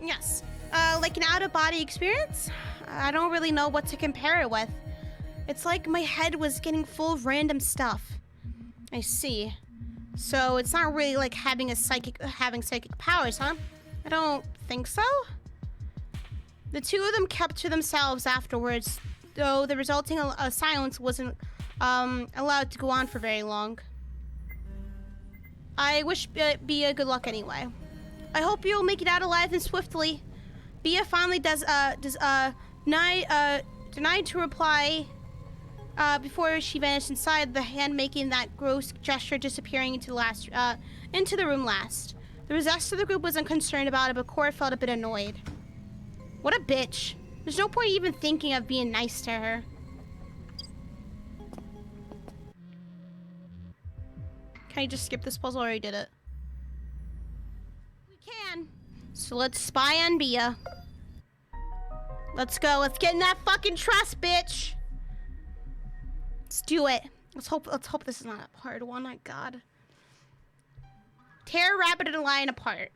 Yes. Like an out-of-body experience? I don't really know what to compare it with. It's like my head was getting full of random stuff. I see. So it's not really like having psychic powers, huh? I don't think so. The two of them kept to themselves afterwards, though the resulting silence wasn't allowed to go on for very long. I wish Bia good luck anyway. I hope you'll make it out alive and swiftly. Bia finally denied to reply before she vanished inside, the hand making that gross gesture, disappearing into the room last. The rest of the group wasn't concerned about it, but Cora felt a bit annoyed. What a bitch. There's no point even thinking of being nice to her. Can I just skip this puzzle? I already did it. We can. So let's spy on Bia. Let's go. Let's get in that fucking trust, bitch. Let's do it. Let's hope this is not a hard one. My God. Tear a rabbit and a lion apart.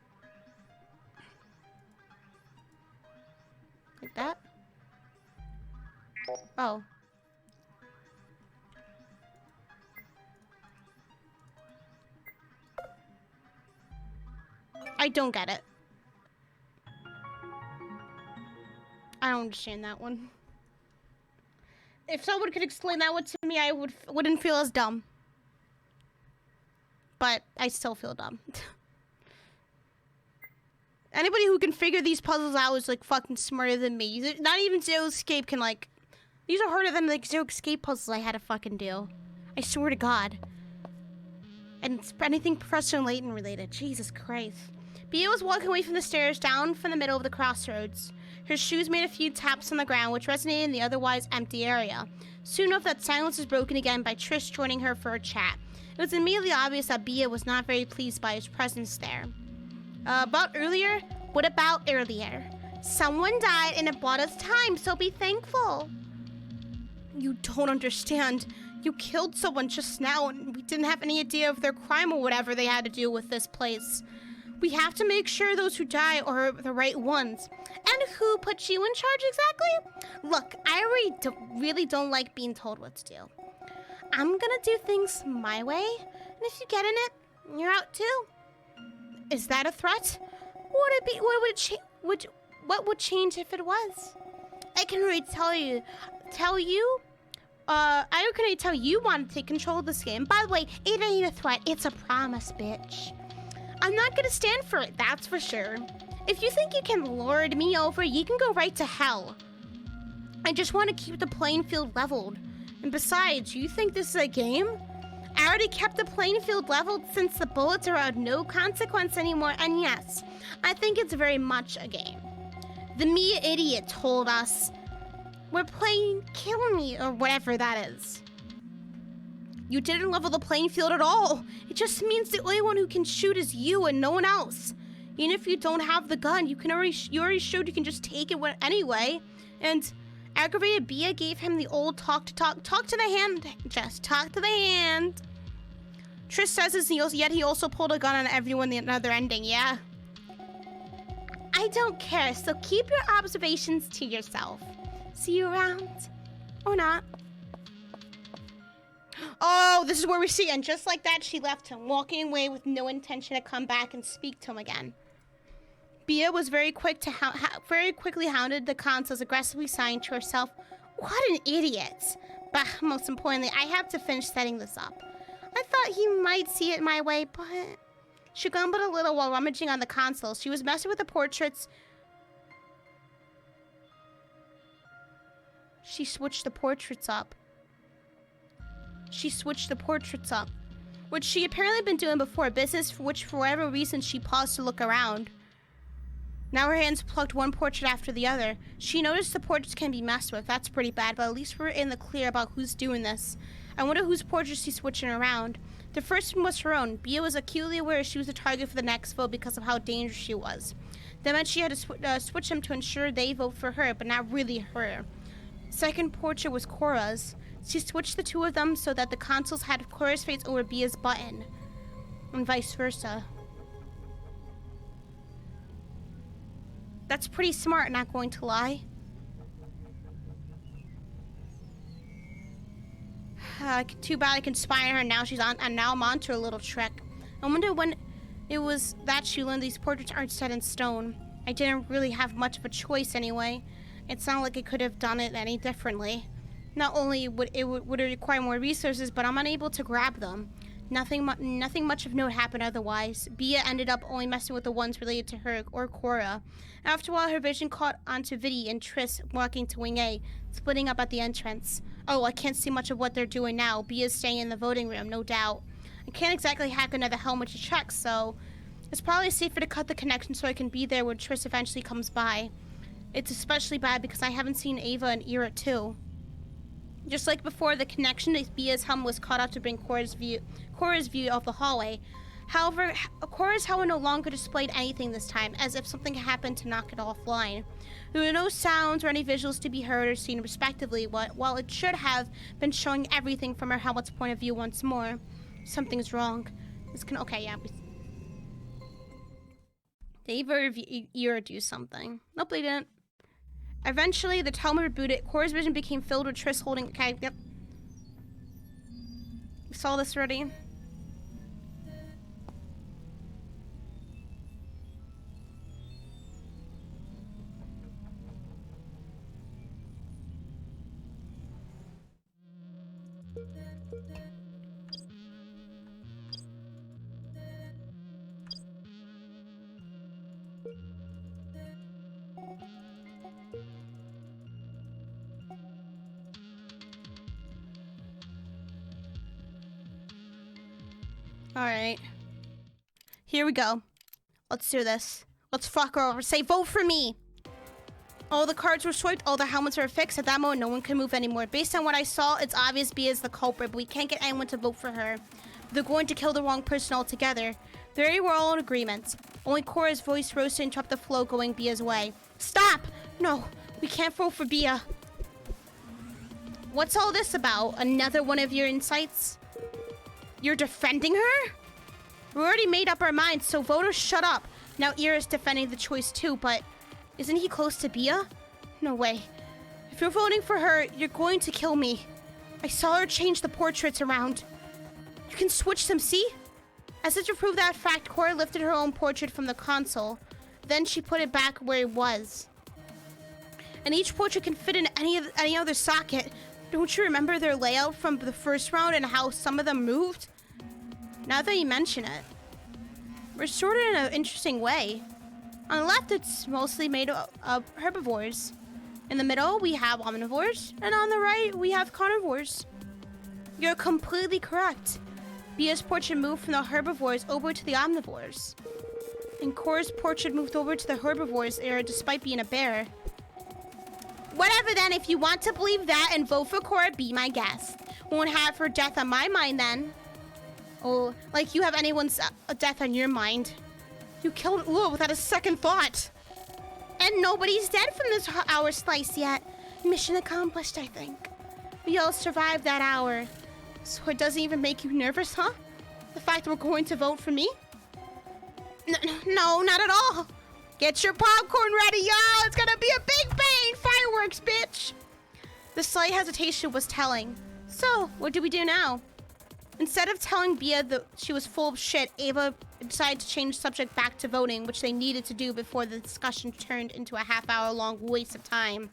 Like that? Oh. I don't get it. I don't understand that one. If someone could explain that one to me, I wouldn't feel as dumb. But I still feel dumb. Anybody who can figure these puzzles out is like fucking smarter than me. Not even Zero Escape can like... These are harder than like Zero Escape puzzles I had to fucking do. I swear to God. And it's anything Professor Layton related. Jesus Christ. Bia was walking away from the stairs down from the middle of the crossroads. Her shoes made a few taps on the ground, which resonated in the otherwise empty area. Soon enough, that silence was broken again by Trish joining her for a chat. It was immediately obvious that Bia was not very pleased by his presence there. What about earlier? Someone died and it bought us time, so be thankful. You don't understand. You killed someone just now and we didn't have any idea of their crime or whatever they had to do with this place. We have to make sure those who die are the right ones. And who put you in charge exactly? Look, I really don't like being told what to do. I'm gonna do things my way, and if you get in it, you're out too. Is that a threat? What would change if it was? I can already tell you. I can already tell you want to take control of this game. By the way, it ain't a threat. It's a promise, bitch. I'm not gonna stand for it, that's for sure. If you think you can lord me over, you can go right to hell. I just want to keep the playing field leveled. And besides, you think this is a game? I already kept the playing field leveled since the bullets are of no consequence anymore, and yes, I think it's very much a game. The me idiot told us we're playing Kill Me, or whatever that is. You didn't level the playing field at all. It just means the only one who can shoot is you and no one else. Even if you don't have the gun, you already showed you can just take it anyway. And aggravated Bia gave him the old talk to the hand. Just talk to the hand. Trish says this, yet he also pulled a gun on everyone in another ending, yeah? I don't care, so keep your observations to yourself. See you around. Or not. Oh, this is where we see, and just like that, she left him, walking away with no intention to come back and speak to him again. Bia was very quickly hounded the consoles, aggressively sighing to herself, "What an idiot!" But most importantly, I have to finish setting this up. I thought he might see it my way, but she grumbled a little while rummaging on the console. She was messing with the portraits. She switched the portraits up. Which she apparently been doing before, business for which for whatever reason she paused to look around. Now her hands plucked one portrait after the other. She noticed the portraits can be messed with. That's pretty bad, but at least we're in the clear about who's doing this. I wonder whose portraits she's switching around. The first one was her own. Bia was acutely aware she was the target for the next vote because of how dangerous she was. That meant she had to switch them to ensure they vote for her, but not really her. Second portrait was Cora's. She switched the two of them so that the consoles had Cora's face over Bia's button, and vice versa. That's pretty smart, not going to lie. Too bad I can spy on her. Now she's on, and now I'm on to her little trick. I wonder when it was that she learned these portraits aren't set in stone. I didn't really have much of a choice anyway. It's not like I could have done it any differently. Not only would it require more resources, but I'm unable to grab them. Nothing much of note happened otherwise. Bia ended up only messing with the ones related to her or Cora. After a while, her vision caught onto Viddy and Triss walking to Wing A, splitting up at the entrance. Oh, I can't see much of what they're doing now. Bia's staying in the voting room, no doubt. I can't exactly hack another helmet to check, so it's probably safer to cut the connection so I can be there when Triss eventually comes by. It's especially bad because I haven't seen Ava and Ira too. Just like before, the connection to Bia's helmet was cut off to bring Cora's view of the hallway. However, Cora's helmet no longer displayed anything this time, as if something happened to knock it offline. There were no sounds or any visuals to be heard or seen respectively, while it should have been showing everything from her helmet's point of view once more. Something's wrong. Okay, yeah. Did Ava or Ira do something? Nope, they didn't. Eventually, the helmet rebooted. Cora's vision became filled with Triss holding... Okay, yep. We saw this already. Alright. Here we go. Let's do this. Let's fuck her over. Say, vote for me! All the cards were swiped, all the helmets were fixed. At that moment, no one can move anymore. Based on what I saw, it's obvious Bia is the culprit, but we can't get anyone to vote for her. They're going to kill the wrong person altogether. They were all in agreement. Only Cora's voice rose to interrupt the flow going Bia's way. Stop! No, we can't vote for Bia. What's all this about? Another one of your insights? You're defending her? We already made up our minds, so voters shut up. Now Ira's defending the choice too, but isn't he close to Bia? No way. If you're voting for her, you're going to kill me. I saw her change the portraits around. You can switch them, see? As if to prove that fact, Cora lifted her own portrait from the console. Then she put it back where it was. And each portrait can fit in any other socket. Don't you remember their layout from the first round and how some of them moved? Now that you mention it. We're sorted in an interesting way. On the left, it's mostly made of herbivores. In the middle, we have omnivores. And on the right, we have carnivores. You're completely correct. Bia's portrait moved from the herbivores over to the omnivores. And Cora's portrait moved over to the herbivores era despite being a bear. Whatever then, if you want to believe that and vote for Cora, be my guest. Won't have her death on my mind then. Oh, like you have anyone's death on your mind. You killed Ua without a second thought. And nobody's dead from this hour slice yet. Mission accomplished, I think. We all survived that hour. So it doesn't even make you nervous, huh? The fact that we're going to vote for me? No, not at all. Get your popcorn ready, y'all. It's gonna be a big bang. Fireworks, bitch. The slight hesitation was telling. So, what do we do now? Instead of telling Bia that she was full of shit, Ava decided to change subject back to voting, which they needed to do before the discussion turned into a half-hour-long waste of time.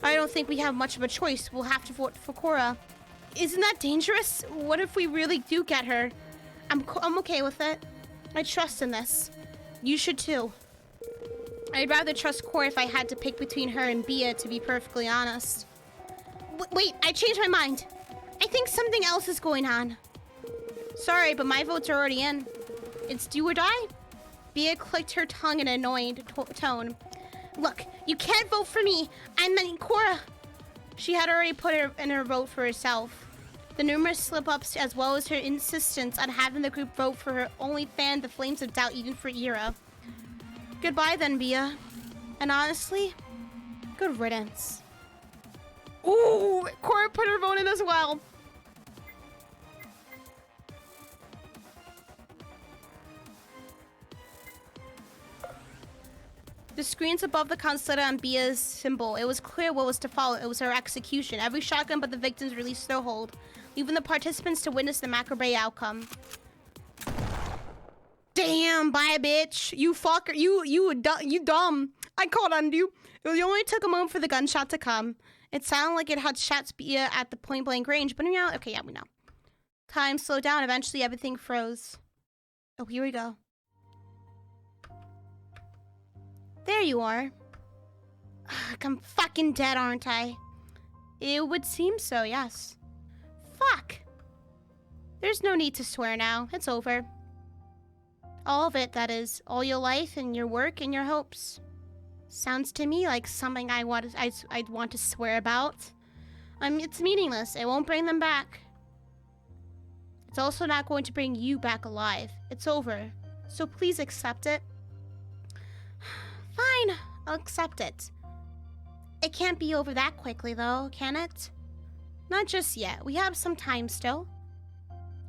I don't think we have much of a choice. We'll have to vote for Cora. Isn't that dangerous? What if we really do get her? I'm okay with it. I trust in this. You should too. I'd rather trust Cora if I had to pick between her and Bia, to be perfectly honest. Wait, I changed my mind. I think something else is going on. Sorry, but my votes are already in. It's do or die? Bia clicked her tongue in an annoyed tone. Look, you can't vote for me. I meant Cora. She had already put in her vote for herself. The numerous slip-ups, as well as her insistence on having the group vote for her, only fanned the flames of doubt even for Ira. Goodbye then, Bia. And honestly, good riddance. Ooh, Cora put her vote in as well. The screens above the consulate and Bia's symbol. It was clear what was to follow. It was her execution. Every shotgun but the victims released their hold, leaving the participants to witness the macabre outcome. Damn, bye, bitch. You fucker. You dumb. I called on you. It only took a moment for the gunshot to come. It sounded like it had shot Bia at the point-blank range, but now, okay, yeah, we know. Time slowed down. Eventually, everything froze. Oh, here we go. There you are. Ugh, I'm fucking dead, aren't I? It would seem so, yes. Fuck. There's no need to swear now. It's over. All of it, that is. All your life and your work and your hopes. Sounds to me like something I'd want to swear about. It's meaningless. It won't bring them back. It's also not going to bring you back alive. It's over. So please accept it. Fine, I'll accept it. It can't be over that quickly, though, can it? Not just yet. We have some time still.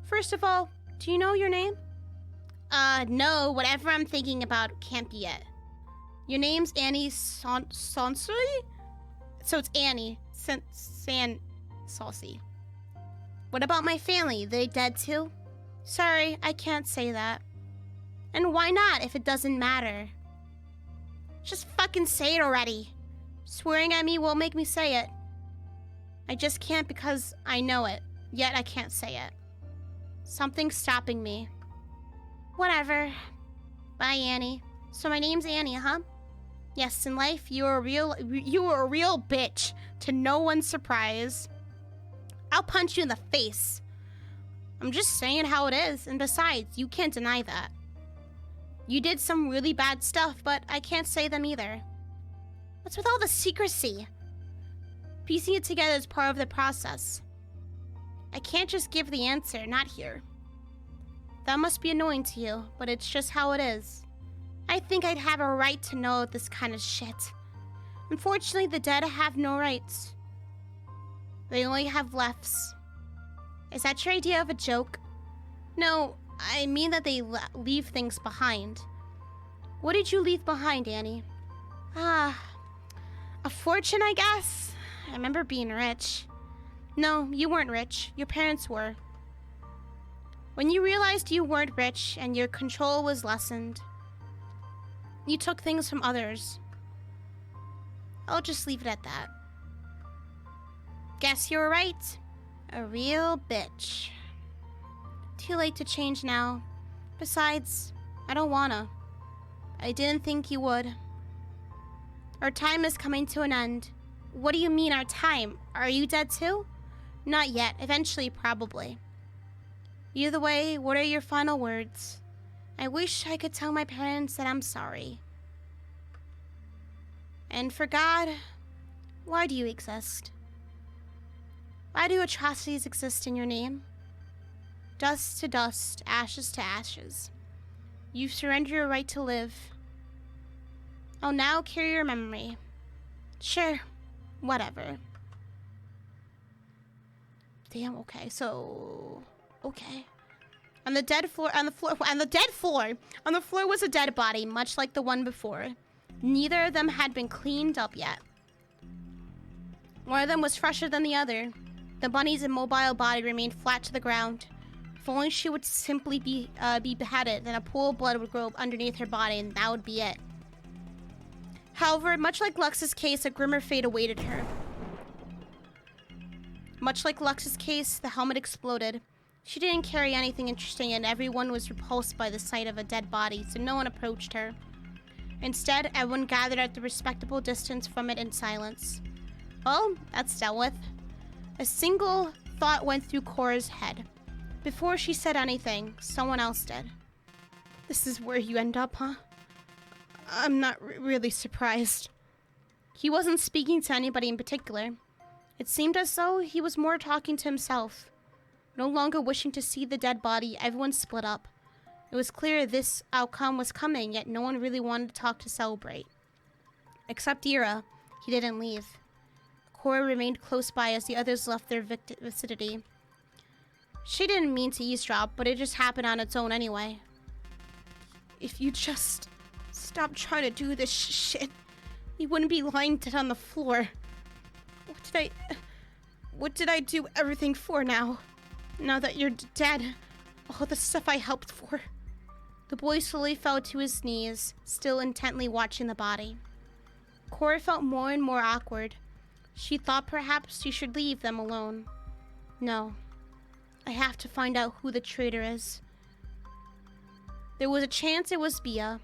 First of all, do you know your name? No. Whatever I'm thinking about can't be it. Your name's Annie Sonsui? So it's Annie Saucy. What about my family? They dead too? Sorry, I can't say that. And why not if it doesn't matter? Just fucking say it already. Swearing at me won't make me say it. I just can't because I know it, yet I can't say it. Something's stopping me. Whatever. Bye, Annie. So my name's Annie, huh? Yes, in life, you were a real bitch, to no one's surprise. I'll punch you in the face. I'm just saying how it is, and besides, you can't deny that. You did some really bad stuff, but I can't say them either. What's with all the secrecy? Piecing it together is part of the process. I can't just give the answer, not here. That must be annoying to you, but it's just how it is. I think I'd have a right to know this kind of shit. Unfortunately, the dead have no rights. They only have lefts. Is that your idea of a joke? No, I mean that they leave things behind. What did you leave behind, Annie? A fortune, I guess? I remember being rich. No, you weren't rich. Your parents were. When you realized you weren't rich and your control was lessened, you took things from others. I'll just leave it at that. Guess you were right. A real bitch. Too late to change now. Besides, I don't wanna. I didn't think you would. Our time is coming to an end. What do you mean, our time? Are you dead too? Not yet. Eventually, probably. Either way, what are your final words? I wish I could tell my parents that I'm sorry. And for God, why do you exist? Why do atrocities exist in your name? Dust to dust, ashes to ashes. You surrender your right to live. I'll now carry your memory. Sure, whatever. Damn, okay, so... Okay. On the floor was a dead body, much like the one before. Neither of them had been cleaned up yet. One of them was fresher than the other. The bunny's immobile body remained flat to the ground. If only she would simply be beheaded, then a pool of blood would grow underneath her body, and that would be it. However, much like Lux's case, a grimmer fate awaited her. Much like Lux's case, the helmet exploded. She didn't carry anything interesting, and everyone was repulsed by the sight of a dead body, so no one approached her. Instead, everyone gathered at the respectable distance from it in silence. Well, that's dealt with. A single thought went through Cora's head. Before she said anything, someone else did. This is where you end up, huh? I'm not really surprised. He wasn't speaking to anybody in particular. It seemed as though he was more talking to himself. No longer wishing to see the dead body, everyone split up. It was clear this outcome was coming, yet no one really wanted to talk to celebrate. Except Ira. He didn't leave. Cora remained close by as the others left their vicinity. She didn't mean to eavesdrop, but it just happened on its own anyway. If you just stop trying to do this shit, you wouldn't be lying dead on the floor. What did I do everything for now? Now that you're dead, all the stuff I helped for. The boy slowly fell to his knees, still intently watching the body. Cora felt more and more awkward. She thought perhaps she should leave them alone. No. I have to find out who the traitor is. There was a chance it was Bia.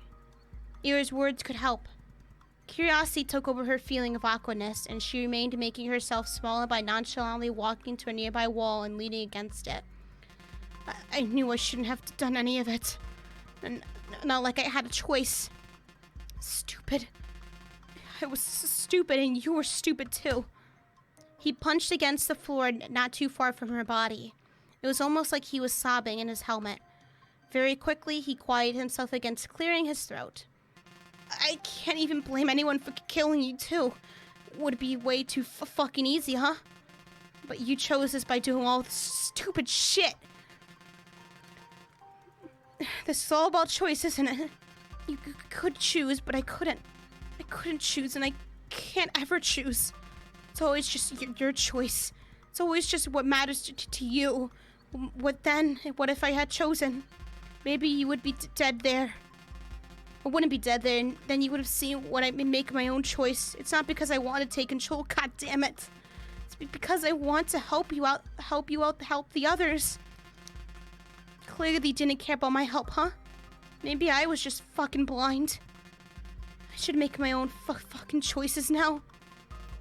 Ira's words could help. Curiosity took over her feeling of awkwardness, and she remained making herself smaller by nonchalantly walking to a nearby wall and leaning against it. I knew I shouldn't have done any of it. And not like I had a choice. Stupid. I was stupid, and you were stupid too. He punched against the floor not too far from her body. It was almost like he was sobbing in his helmet. Very quickly, he quieted himself against clearing his throat. I can't even blame anyone for killing you too. Would be way too fucking easy, huh? But you chose this by doing all this stupid shit. This is all about choice, isn't it? You could choose, but I couldn't. I couldn't choose, and I can't ever choose. It's always just your choice. It's always just what matters to you. What then? What if I had chosen? Maybe you would be dead there. I wouldn't be dead there, and then you would have seen what I make my own choice. It's not because I want to take control, god damn it. It's because I want to help you out, help the others. Clearly didn't care about my help, huh? Maybe I was just fucking blind. I should make my own fucking choices now.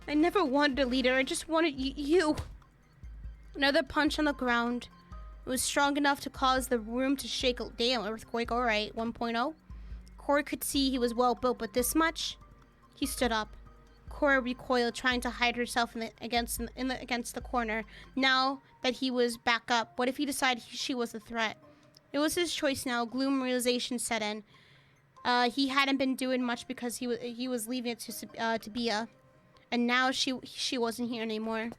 I never wanted a leader, I just wanted you. Another punch on the ground. It was strong enough to cause the room to shake. Damn, earthquake, alright, 1.0. Cora could see he was well built, but this much? He stood up. Cora recoiled, trying to hide herself against the corner. Now that he was back up, what if he decided she was a threat? It was his choice now. Gloom realization set in. He hadn't been doing much because he was leaving it to Bia, and now she wasn't here anymore.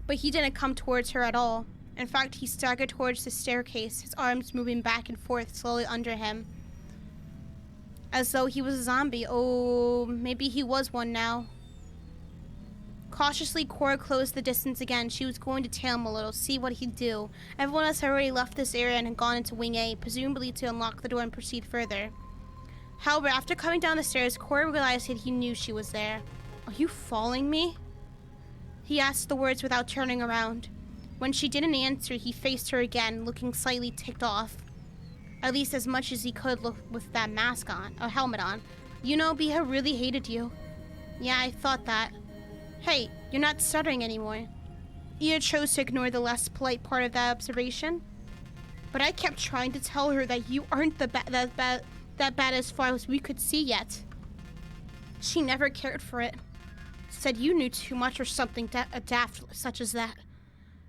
But he didn't come towards her at all. In fact, he staggered towards the staircase, his arms moving back and forth slowly under him, as though he was a zombie. Oh, maybe he was one now. Cautiously, Cora closed the distance again. She was going to tail him a little, see what he'd do. Everyone else had already left this area and had gone into Wing A, presumably to unlock the door and proceed further. However, after coming down the stairs, Cora realized that he knew she was there. Are you following me? He asked the words without turning around. When she didn't answer, he faced her again, looking slightly ticked off. At least as much as he could look with that mask on, or helmet on. You know, Bia really hated you. Yeah, I thought that. Hey, you're not stuttering anymore. Ia chose to ignore the less polite part of that observation. But I kept trying to tell her that you aren't that bad as far as we could see yet. She never cared for it. Said you knew too much or something daft such as that.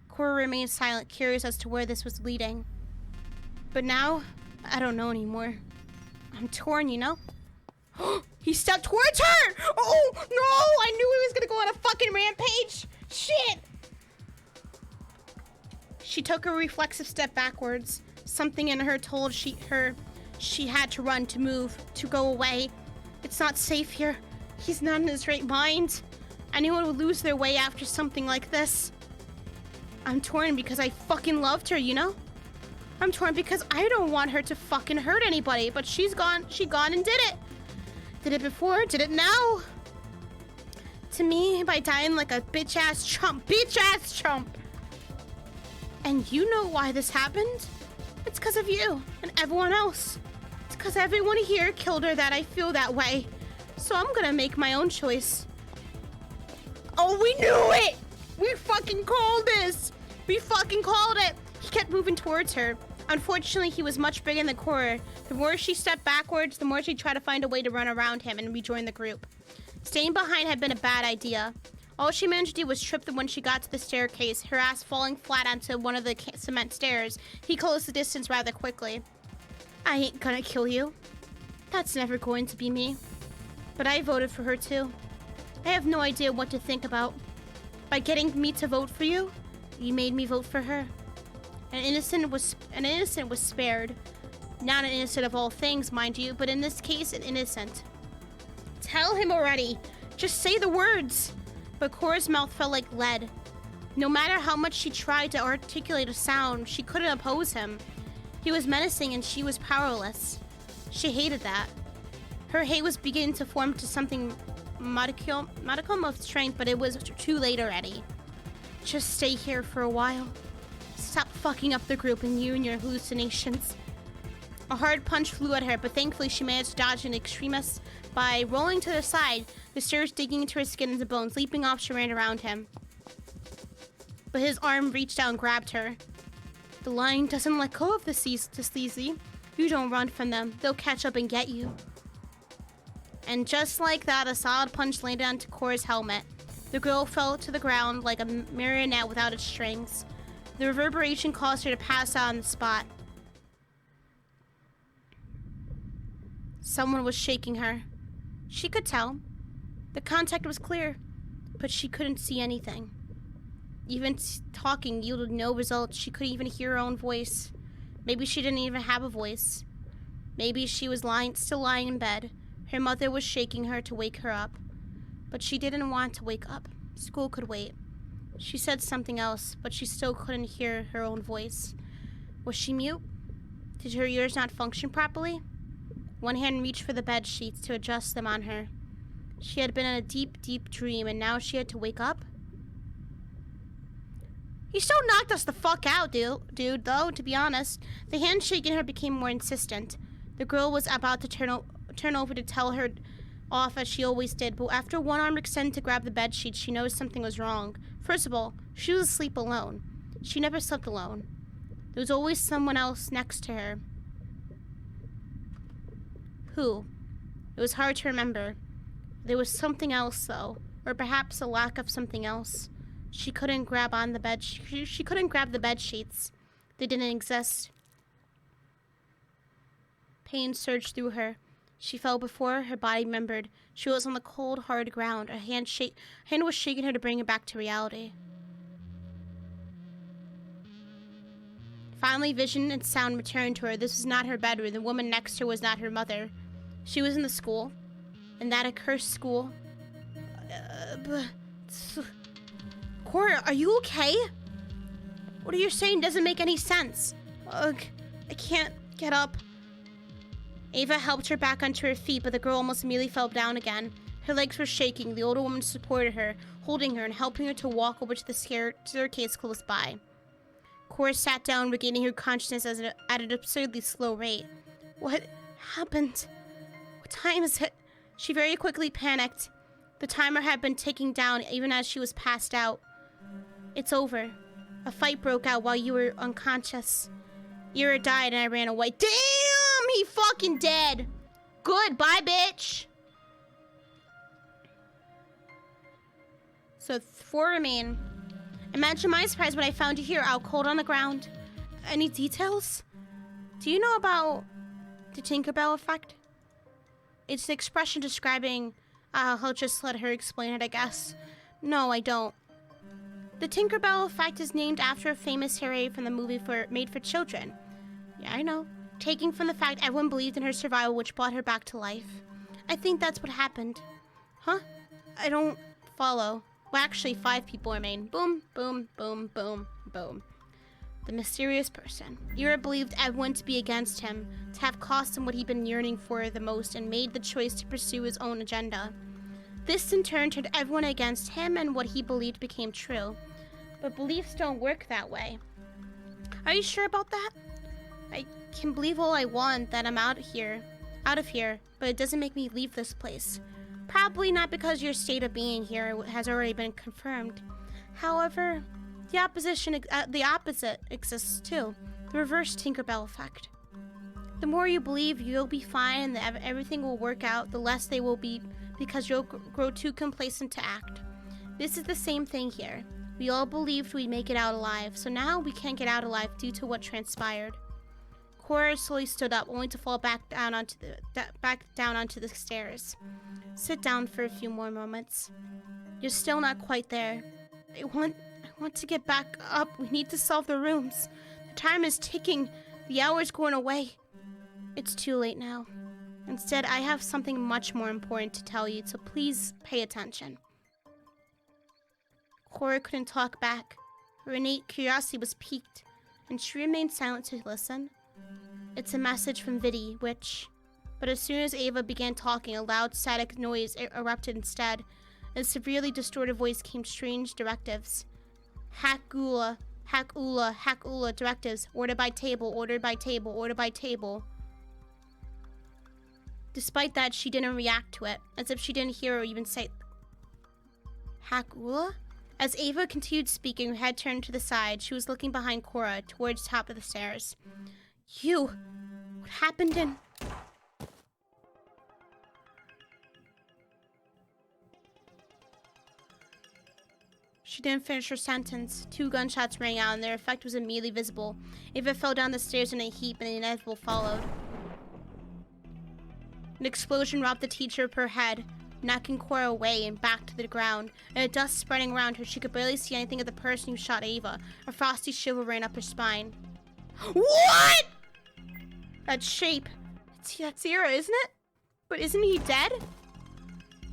Cora remained silent, curious as to where this was leading. But now, I don't know anymore. I'm torn, you know? He stepped towards her! Oh, no! I knew he was gonna go on a fucking rampage! Shit! She took a reflexive step backwards. Something in her told she had to run, to move, to go away. It's not safe here. He's not in his right mind. Anyone would lose their way after something like this. I'm torn because I fucking loved her, you know? I'm torn because I don't want her to fucking hurt anybody, but she gone and did it. Did it before, did it now. To me, by dying like a bitch-ass chump. And you know why this happened? It's because of you and everyone else. It's because everyone here killed her that I feel that way. So I'm gonna make my own choice. Oh, we knew it! We fucking called this! We fucking called it! He kept moving towards her. Unfortunately, he was much bigger than Cora. The more she stepped backwards, the more she tried to find a way to run around him and rejoin the group. Staying behind had been a bad idea. All she managed to do was trip when she got to the staircase, her ass falling flat onto one of the cement stairs. He closed the distance rather quickly. I ain't gonna kill you. That's never going to be me. But I voted for her too. I have no idea what to think about. By getting me to vote for you, you made me vote for her. An innocent was spared. Not an innocent of all things, mind you, but in this case, an innocent. Tell him already. Just say the words. But Cora's mouth felt like lead. No matter how much she tried to articulate a sound, she couldn't oppose him. He was menacing and she was powerless. She hated that. Her hate was beginning to form to something modicum of strength, but it was too late already. Just stay here for a while. Stop fucking up the group and you and your hallucinations. A hard punch flew at her, but thankfully she managed to dodge an extremist by rolling to the side, the surge digging into her skin and bones. Leaping off, she ran around him. But his arm reached out and grabbed her. The lion doesn't let go of the sleazy. You don't run from them. They'll catch up and get you. And just like that, a solid punch landed onto Cora's helmet. The girl fell to the ground like a marionette without its strings. The reverberation caused her to pass out on the spot. Someone was shaking her. She could tell. The contact was clear, but she couldn't see anything. Even talking yielded no results. She couldn't even hear her own voice. Maybe she didn't even have a voice. Maybe she was still lying in bed. Her mother was shaking her to wake her up. But she didn't want to wake up. School could wait. She said something else, but she still couldn't hear her own voice. Was she mute? Did her ears not function properly? One hand reached for the bed sheets to adjust them on her. She had been in a deep, deep dream, and now she had to wake up? He still knocked us the fuck out, dude, though, to be honest. The hand shaking her became more insistent. The girl was about to turn over to tell her off as she always did, but after one arm extended to grab the bed sheets, she noticed something was wrong. First of all, she was asleep alone. She never slept alone. There was always someone else next to her. Who? It was hard to remember. There was something else, though, or perhaps a lack of something else. She couldn't grab on the bed. She couldn't grab the bed sheets. They didn't exist. Pain surged through her. She fell before her body remembered. She was on the cold, hard ground. Her hand was shaking her to bring her back to reality. Finally, vision and sound returned to her. This was not her bedroom. The woman next to her was not her mother. She was in the school. In that accursed school. Cora, are you okay? What you're saying doesn't make any sense. Ugh, I can't get up. Ava helped her back onto her feet, but the girl almost immediately fell down again. Her legs were shaking. The older woman supported her, holding her and helping her to walk over to the staircase close by. Cora sat down, regaining her consciousness at an absurdly slow rate. What happened? What time is it? She very quickly panicked. The timer had been ticking down even as she was passed out. It's over. A fight broke out while you were unconscious. Ira died and I ran away. Damn! He fucking dead! Goodbye, bitch! So 4 remain. Imagine my surprise when I found you here out cold on the ground. Any details? Do you know about the Tinkerbell effect? It's an expression describing... I'll just let her explain it, I guess. No, I don't. The Tinkerbell effect is named after a famous hero from the movie made for children. Yeah, I know. Taking from the fact everyone believed in her survival, which brought her back to life. I think that's what happened. Huh? I don't follow. Well, actually, 5 people remain. Boom, boom, boom, boom, boom. The mysterious person. Ira believed everyone to be against him, to have cost him what he'd been yearning for the most, and made the choice to pursue his own agenda. This in turn turned everyone against him, and what he believed became true. But beliefs don't work that way. Are you sure about that? I can believe all I want that I'm out of here, but it doesn't make me leave this place. Probably not because your state of being here has already been confirmed. However, the opposite exists too. The reverse Tinkerbell effect. The more you believe you'll be fine and that everything will work out, the less they will be, because you'll grow too complacent to act. This is the same thing here. We all believed we'd make it out alive, so now we can't get out alive due to what transpired. Cora slowly stood up, only to fall back down onto the stairs. Sit down for a few more moments. You're still not quite there. I want to get back up. We need to solve the rooms. The time is ticking. The hour's going away. It's too late now. Instead, I have something much more important to tell you, so please pay attention. Cora couldn't talk back. Her innate curiosity was piqued, and she remained silent to listen. It's a message from Viddy, which... But as soon as Ava began talking, a loud static noise erupted instead. In a severely distorted voice came strange directives. Hack Ula, hack Ula, hack Ula directives. Order by table, order by table, order by table. Despite that, she didn't react to it, as if she didn't hear or even say... Hack Ula? As Ava continued speaking, her head turned to the side. She was looking behind Cora, towards the top of the stairs. You... What happened in... She didn't finish her sentence. 2 gunshots rang out, and their effect was immediately visible. Ava fell down the stairs in a heap, and the inevitable followed. An explosion robbed the teacher of her head, knocking Cora away and back to the ground. And the dust spreading around her, she could barely see anything of the person who shot Ava. A frosty shiver ran up her spine. What?! That shape. That's Ira, isn't it? But isn't he dead?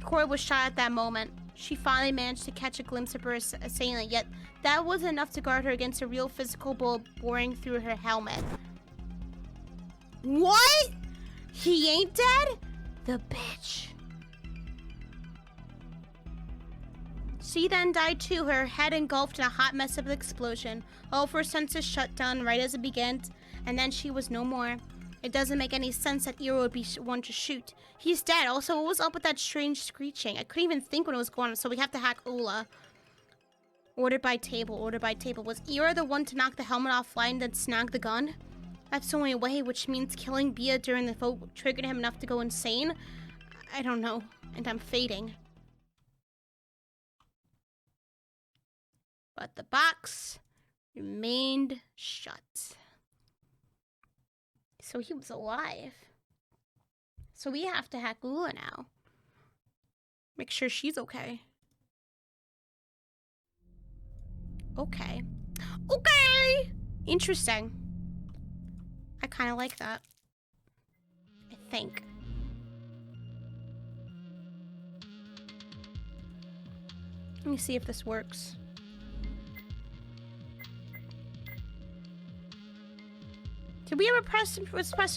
Cora was shot at that moment. She finally managed to catch a glimpse of her assailant, yet that wasn't enough to guard her against a real physical bullet boring through her helmet. What? He ain't dead? The bitch. She then died too, her head engulfed in a hot mess of the explosion. All of her senses shut down right as it began, and then she was no more. It doesn't make any sense that Ira would be one to shoot. He's dead. Also, what was up with that strange screeching? I couldn't even think when it was going on, so we have to hack Ula. Ordered by table, ordered by table. Was Ira the one to knock the helmet off flying and then snag the gun? That's the only way, which means killing Bia during the vote triggered him enough to go insane? I don't know, and I'm fading. But the box remained shut. So he was alive. So we have to hack Ula now. Make sure she's okay. Okay. Okay! Interesting. I kind of like that. I think. Let me see if this works. Did we ever press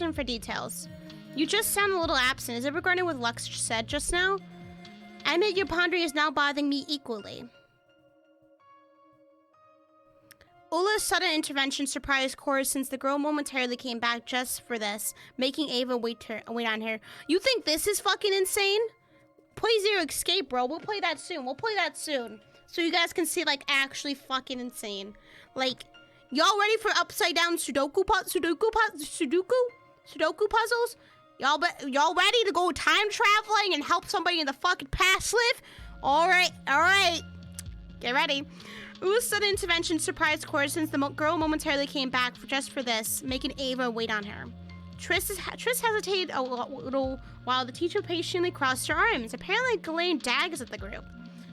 him for details? You just sound a little absent. Is it regarding what Lux said just now? I admit your pondering is now bothering me equally. Ula's sudden intervention surprised Cora since the girl momentarily came back just for this, making Ava wait on her. You think this is fucking insane? Play Zero Escape, bro. We'll play that soon. We'll play that soon. So you guys can see, like, actually fucking insane. Like... Y'all ready for upside down Sudoku puzzles? Y'all ready to go time traveling and help somebody in the fucking past live? All right. Get ready. Ula's sudden intervention surprised Cora since the girl momentarily came back just for this, making Ava wait on her. Triss hesitated a little while the teacher patiently crossed her arms, apparently glaring daggers at the group.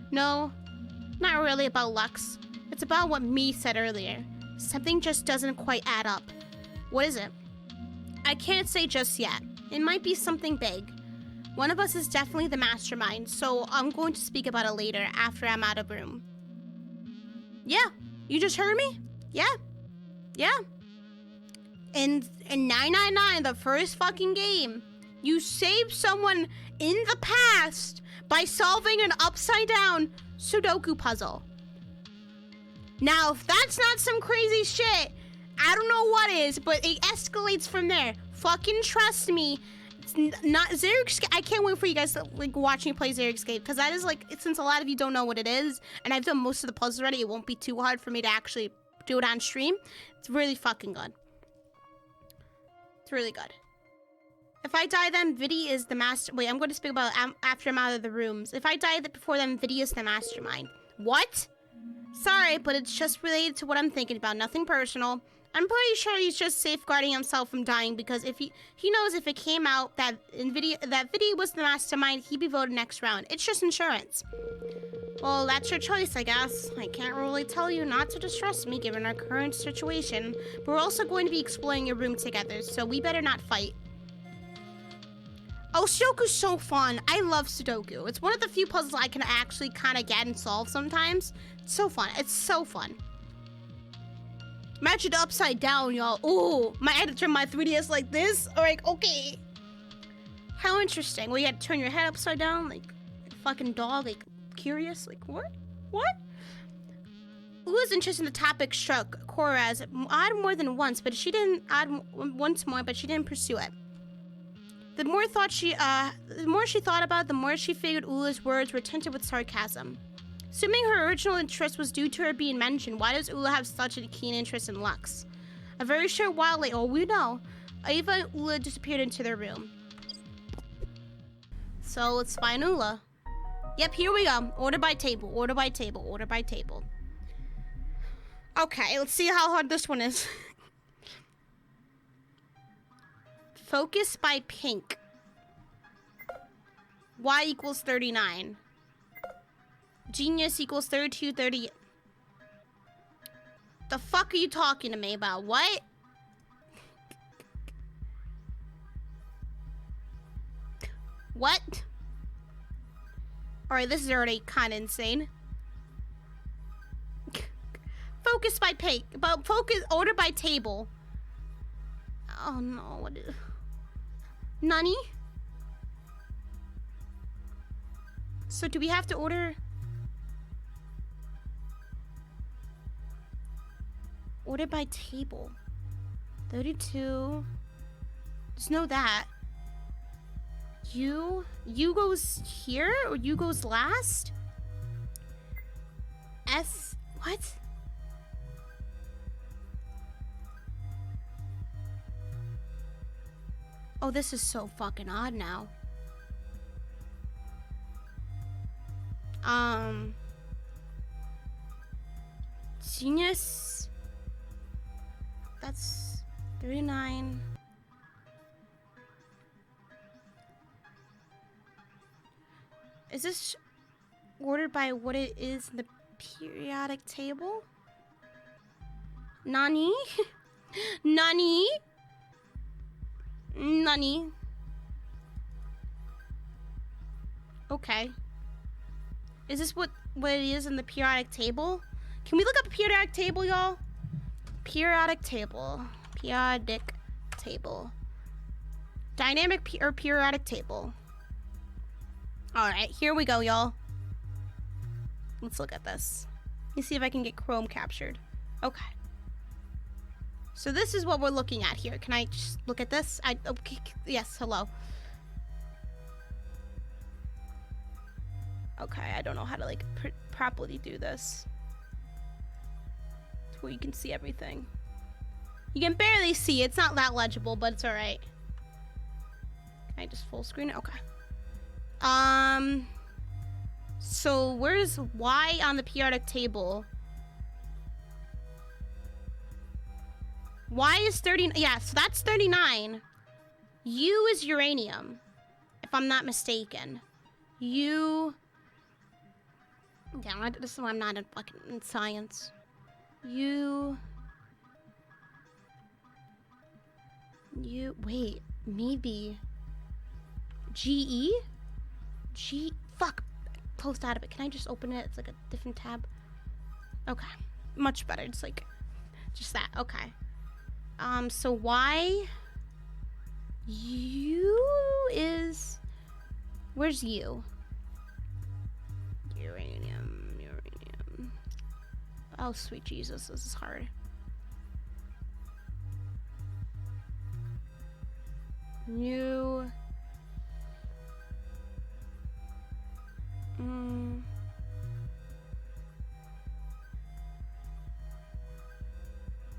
No, not really about Lux. It's about what me said earlier. Something just doesn't quite add up. What is it? I can't say just yet. It might be something big. One of us is definitely the mastermind, so I'm going to speak about it later after I'm out of room. Yeah, you just heard me? Yeah. In 999, the first fucking game, you saved someone in the past by solving an upside down Sudoku puzzle. Now, if that's not some crazy shit, I don't know what is, but it escalates from there. Fucking trust me. It's not Zero Escape. I can't wait for you guys to like watch me play Zero Escape, because that is like, since a lot of you don't know what it is, and I've done most of the puzzles already, it won't be too hard for me to actually do it on stream. It's really fucking good. It's really good. If I die, then Viddy is the master. Wait, I'm going to speak about after I'm out of the rooms. If I die before then, Viddy is the mastermind. What? Sorry, but it's just related to what I'm thinking about, nothing personal. I'm pretty sure he's just safeguarding himself from dying, because if he knows if it came out that Viddy was the mastermind, he'd be voted next round. It's just insurance. Well, that's your choice, I guess. I can't really tell you not to distrust me given our current situation, but we're also going to be exploring your room together, so we better not fight. Oh, Sudoku's so fun. I love Sudoku. It's one of the few puzzles I can actually kind of get and solve sometimes. It's so fun. It's so fun. Match it upside down, y'all. Ooh, I had to turn my 3DS like this. All right, okay. How interesting. Well, you had to turn your head upside down like a fucking dog, like curious. Like, what? What? Who was interested in the topic struck Cora as odd more than once, but she didn't add once more, but she didn't pursue it. The more she thought about it, the more she figured Ula's words were tinted with sarcasm. Assuming her original interest was due to her being mentioned, why does Ula have such a keen interest in Lux? A very short while later, oh, we know, Ava and Ula disappeared into their room. So let's find Ula. Yep, here we go. Order by table, order by table, order by table. Okay, let's see how hard this one is. Focus by pink. Y equals 39. Genius equals 32, 30. The fuck are you talking to me about? What? What? Alright, this is already kind of insane. Focus by pink. But focus, order by table. Oh no, what is... Nani? So do we have to order? Order by table. 32. Just know that. You goes here or you goes last? S, what? Oh, this is so fucking odd now. Genius. That's 39. Is this ordered by what it is in the periodic table? Nani? Nani? Nani? Okay. Is this what it is in the periodic table? Can we look up a periodic table, y'all? Periodic table. Periodic table. Dynamic or periodic table. Alright, here we go, y'all. Let's look at this. Let me see if I can get Chrome captured. Okay. So this is what we're looking at here. Can I just look at this? Okay, yes, hello. Okay, I don't know how to like properly do this. Where you can see everything. You can barely see. It's not that legible, but it's all right. Can I just full screen it? Okay. So where's Y on the periodic table? Y is 30. Yeah, so that's 39. U is uranium, if I'm not mistaken. U. Damn, this is why I'm not in science. U. Wait, maybe. GE? Fuck. Closed out of it. Can I just open it? It's like a different tab. Okay. Much better. It's like just that. Okay. So Y. U is. Where's U? Uranium. Oh, sweet Jesus. This is hard. New.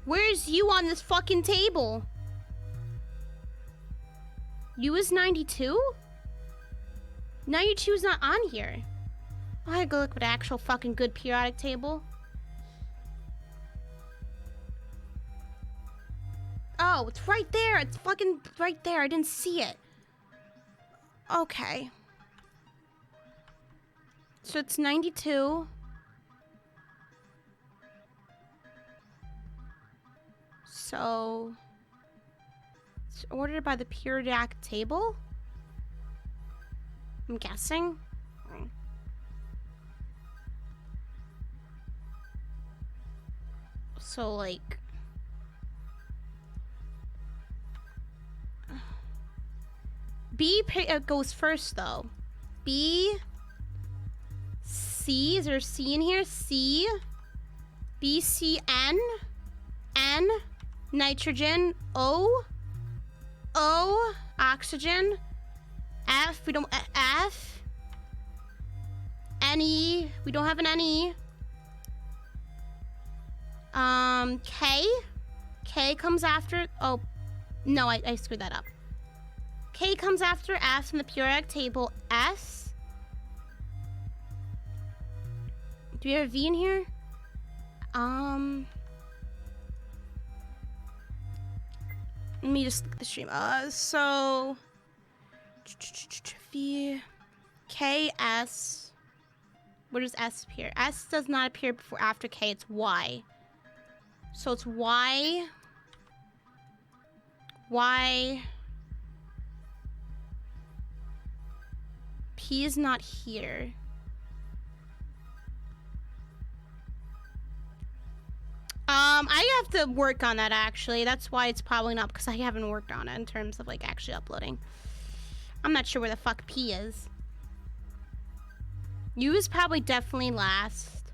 Where's U on this fucking table? U is 92? 92 is not on here. I gotta go look at an actual fucking good periodic table. Oh, it's right there. It's fucking right there. I didn't see it. Okay. So it's 92. So it's ordered by the periodic table. I'm guessing. So, like... B goes first, though. B... C, is there a C in here? C... B, C, N... N... Nitrogen... O... O... Oxygen... F, we don't... F... N-E... We don't have an N-E... K? K comes after... Oh, no, I screwed that up. K comes after F in the periodic table. S? Do we have a V in here? Let me just look at the stream. So... V... K, S... Where does S appear? S does not appear before after K, it's Y. So it's Y... Y... P is not here. I have to work on that, actually. That's why it's probably not, because I haven't worked on it in terms of, like, actually uploading. I'm not sure where the fuck P is. U is probably definitely last.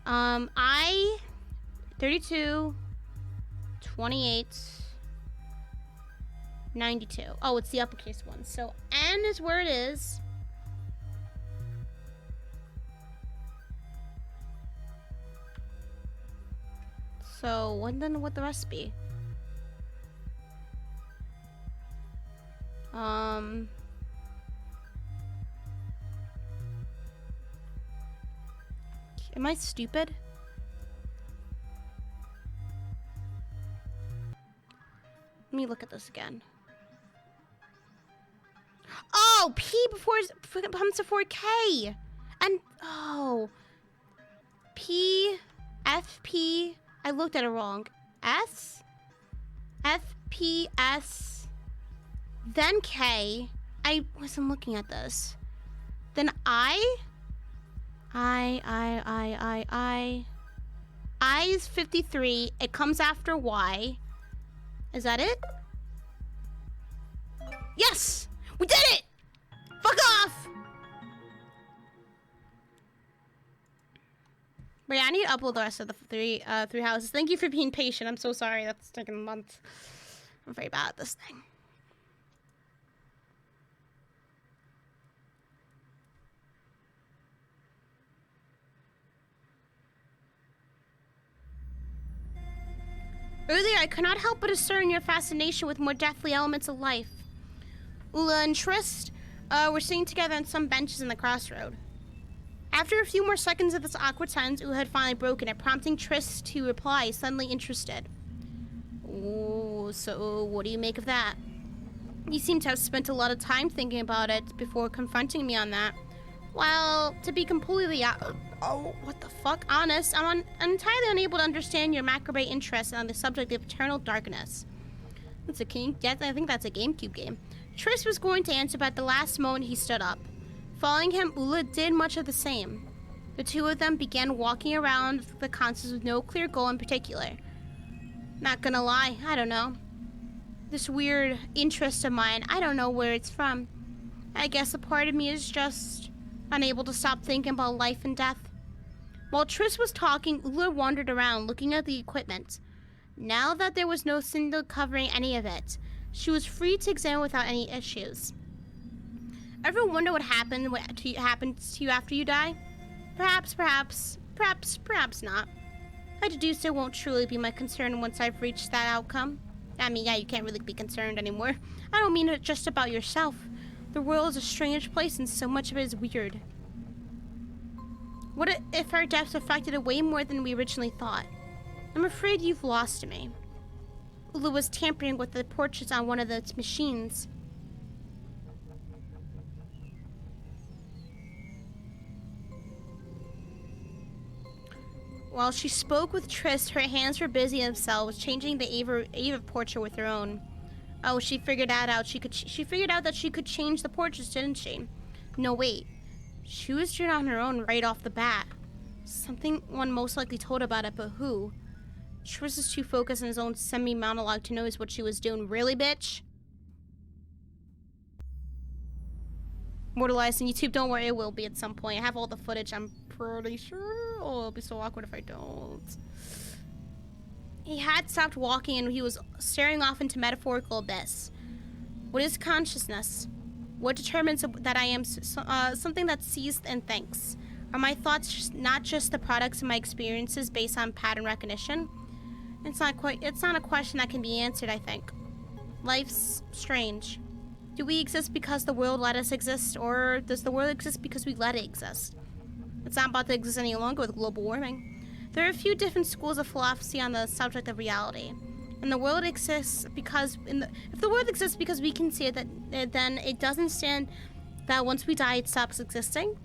I... 32... 28... 92. Oh, it's the uppercase one. So N is where it is. So what then would the rest be? Am I stupid? Let me look at this again. Oh, P comes before K. And, oh. P, F, P. I looked at it wrong. S, F, P, S. Then K. I wasn't looking at this. Then I. I is 53. It comes after Y. Is that it? Yes! We did it! Fuck off! But yeah, I need to upload the rest of the three houses. Thank you for being patient. I'm so sorry. That's taken a month. I'm very bad at this thing. Earlier, I could not help but discern your fascination with more deathly elements of life. Ula and Trist were sitting together on some benches in the crossroad. After a few more seconds of this awkward silence, Ula had finally broken it, prompting Trist to reply, suddenly interested. Oh, so what do you make of that? You seem to have spent a lot of time thinking about it before confronting me on that. Well, to be completely what the fuck? Honest, I'm entirely unable to understand your macabre interest on the subject of eternal darkness. That's a king. Yes, I think that's a GameCube game. Triss was going to answer, but at the last moment he stood up. Following him, Ula did much of the same. The two of them began walking around the concerts with no clear goal in particular. Not gonna lie, I don't know. This weird interest of mine, I don't know where it's from. I guess a part of me is just unable to stop thinking about life and death. While Triss was talking, Ula wandered around, looking at the equipment. Now that there was no signal covering any of it, she was free to examine without any issues. Ever wonder what happens to you after you die? Perhaps not. I deduce it won't truly be my concern once I've reached that outcome. I mean, yeah, you can't really be concerned anymore. I don't mean it just about yourself. The world is a strange place and so much of it is weird. What if our deaths affected it way more than we originally thought? I'm afraid you've lost me. Ula was tampering with the portraits on one of the machines. While she spoke with Triss, her hands were busy themselves, changing the Ava portrait with her own. Oh, she figured that out. She figured out that she could change the portraits, didn't she? No, wait. She was doing it on her own right off the bat. Something one most likely told about it, but who? Triss is too focused on his own semi-monologue to notice what she was doing. Really, bitch? Immortalized on YouTube. Don't worry, it will be at some point. I have all the footage, I'm pretty sure. Oh, it'll be so awkward if I don't. He had stopped walking and he was staring off into metaphorical abyss. What is consciousness? What determines that I am something that sees and thinks? Are my thoughts not just the products of my experiences based on pattern recognition? It's not a question that can be answered, I think. Life's strange. Do we exist because the world let us exist, or does the world exist because we let it exist? It's not about to exist any longer with global warming. There are a few different schools of philosophy on the subject of reality. And the world exists because if the world exists because we can see it, then it doesn't stand that once we die it stops existing.